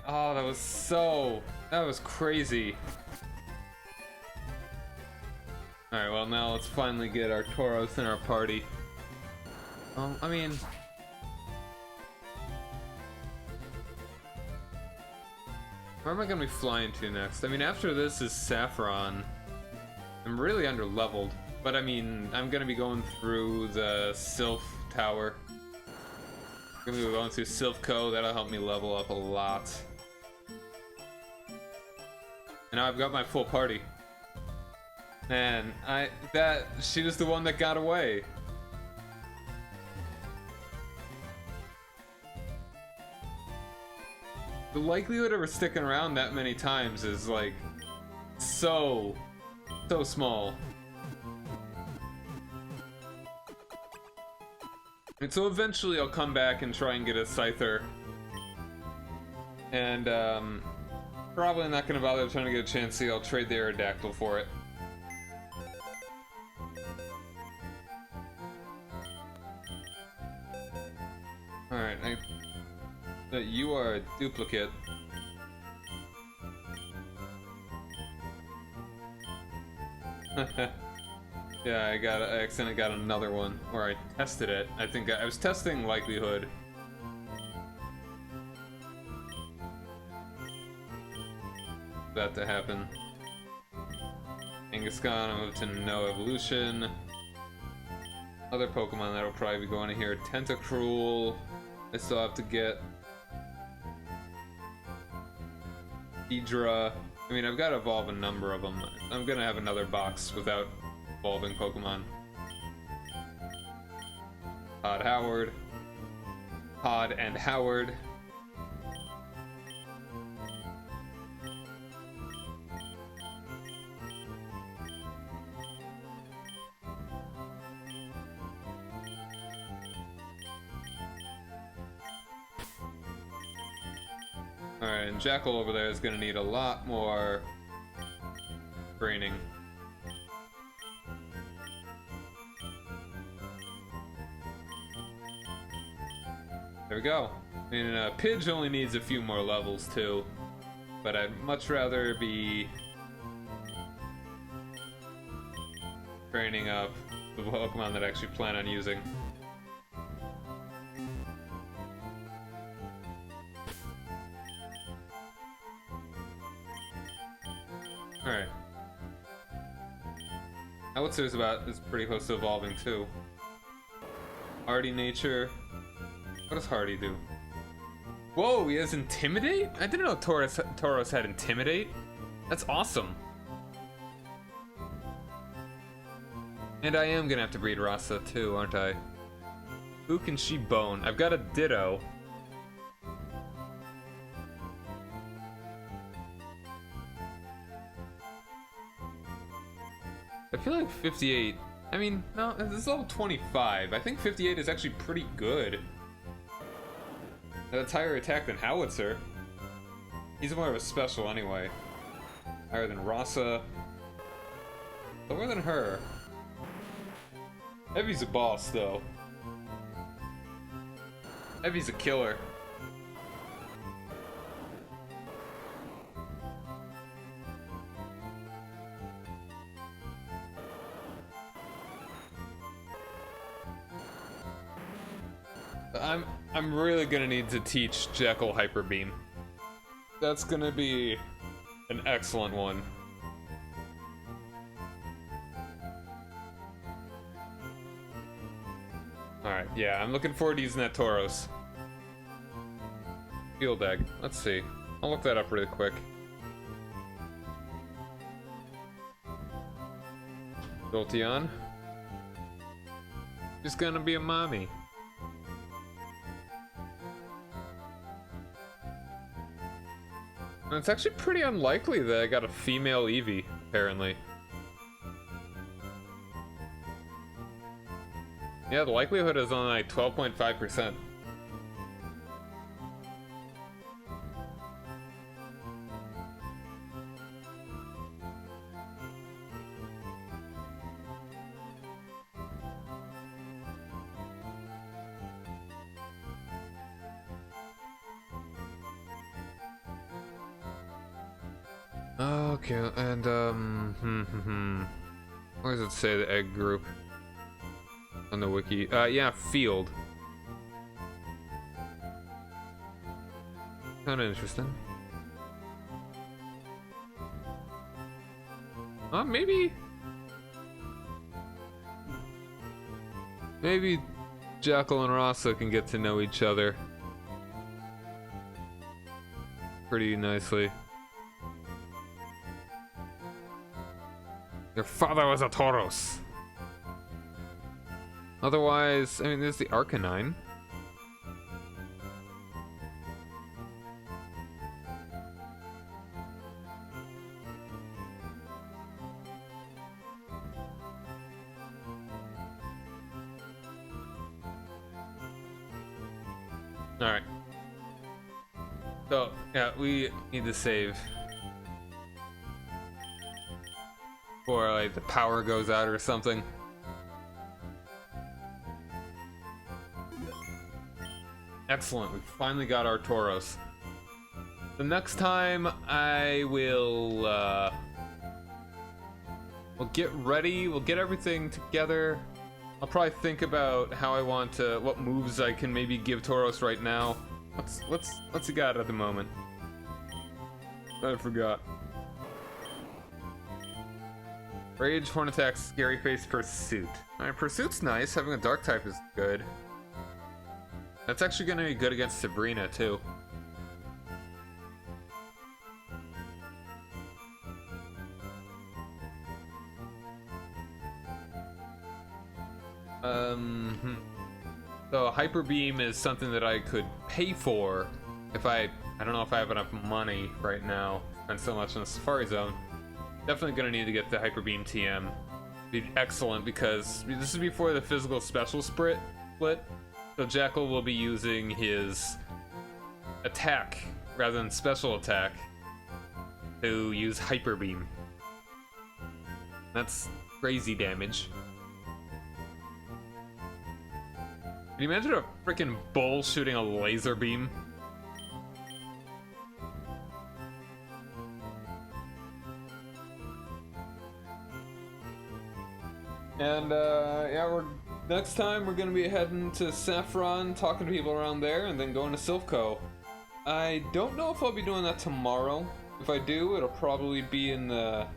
oh, that was crazy. Alright, well now let's finally get our Tauros in our party. I mean... Where am I gonna be flying to next? I mean, after this is Saffron. I'm really under-leveled. But I mean, I'm gonna be going through the Sylph Tower. I'm gonna be going through Sylphco, that'll help me level up a lot. And now I've got my full party. Man, she was the one that got away. The likelihood of her sticking around that many times is like so small. And so eventually I'll come back and try and get a Scyther. And probably not gonna bother trying to get a Chansey. I'll trade the Aerodactyl for it. Alright, you are a duplicate. Yeah, I accidentally got another one where I tested it. I think I was testing likelihood. That to happen. Kangaskhan, I moved to no evolution. Other Pokemon that'll probably be going in here. Tentacruel, I still have to get. Hydra. I mean, I've got to evolve a number of them. I'm gonna have another box without evolving Pokemon. Todd and Howard. Alright, and Jackal over there is gonna need a lot more training. There we go. I mean, Pidge only needs a few more levels too, but I'd much rather be training up the Pokemon that I actually plan on using. Alright. Howitzer's is pretty close to evolving too. Hardy nature. What does Hardy do? Whoa, he has Intimidate? I didn't know Tauros had Intimidate. That's awesome. And I am gonna have to breed Rasa too, aren't I? Who can she bone? I've got a Ditto. I feel like 58. I mean, no, this is level 25. I think 58 is actually pretty good. That's higher attack than Howitzer. He's more of a special anyway. Higher than Rasa. Lower than her. Heavy's a boss, though. Heavy's a killer. I'm really gonna need to teach Jekyll Hyper Beam. That's gonna be an excellent one. Alright, yeah, I'm looking forward to using that Tauros. Field Egg. Let's see. I'll look that up really quick. Jolteon. She's gonna be a mommy. And it's actually pretty unlikely that I got a female Eevee, apparently. Yeah, the likelihood is only like 12.5%. Okay, and where does it say the egg group on the wiki? Yeah, field. Kind of interesting. Maybe Jackal and Rasa can get to know each other pretty nicely. Your father was a Tauros. Otherwise, I mean, there's the Arcanine. Alright. So, yeah, we need to save. Or like the power goes out or something. Excellent, we finally got our Tauros. The next time I will, we'll get ready, we'll get everything together. I'll probably think about how I want to, what moves I can maybe give Tauros right now. What's he got at the moment? I forgot. Rage, Horn Attack, Scary Face, Pursuit. Alright, Pursuit's nice, having a Dark type is good. That's actually gonna be good against Sabrina, too. So Hyper Beam is something that I could pay for if I don't know if I have enough money right now. Spend so much in the Safari Zone. Definitely gonna need to get the Hyper Beam TM. Be excellent because this is before the physical special split. So Jackal will be using his attack rather than special attack to use Hyper Beam. That's crazy damage. Can you imagine a freaking bull shooting a laser beam? And yeah, next time we're gonna be heading to Saffron, talking to people around there, and then going to Silphco. I don't know if I'll be doing that tomorrow. If I do, it'll probably be in the...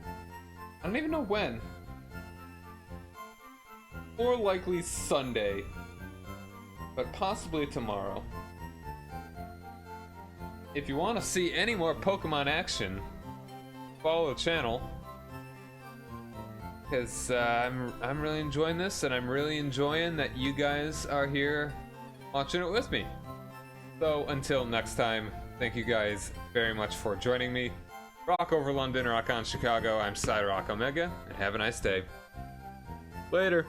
I don't even know when. More likely Sunday. But possibly tomorrow. If you want to see any more Pokemon action, follow the channel. Because I'm really enjoying this, and I'm really enjoying that you guys are here watching it with me. So until next time, thank you guys very much for joining me. Rock over London, rock on Chicago. I'm Cyrock Omega, and have a nice day. Later.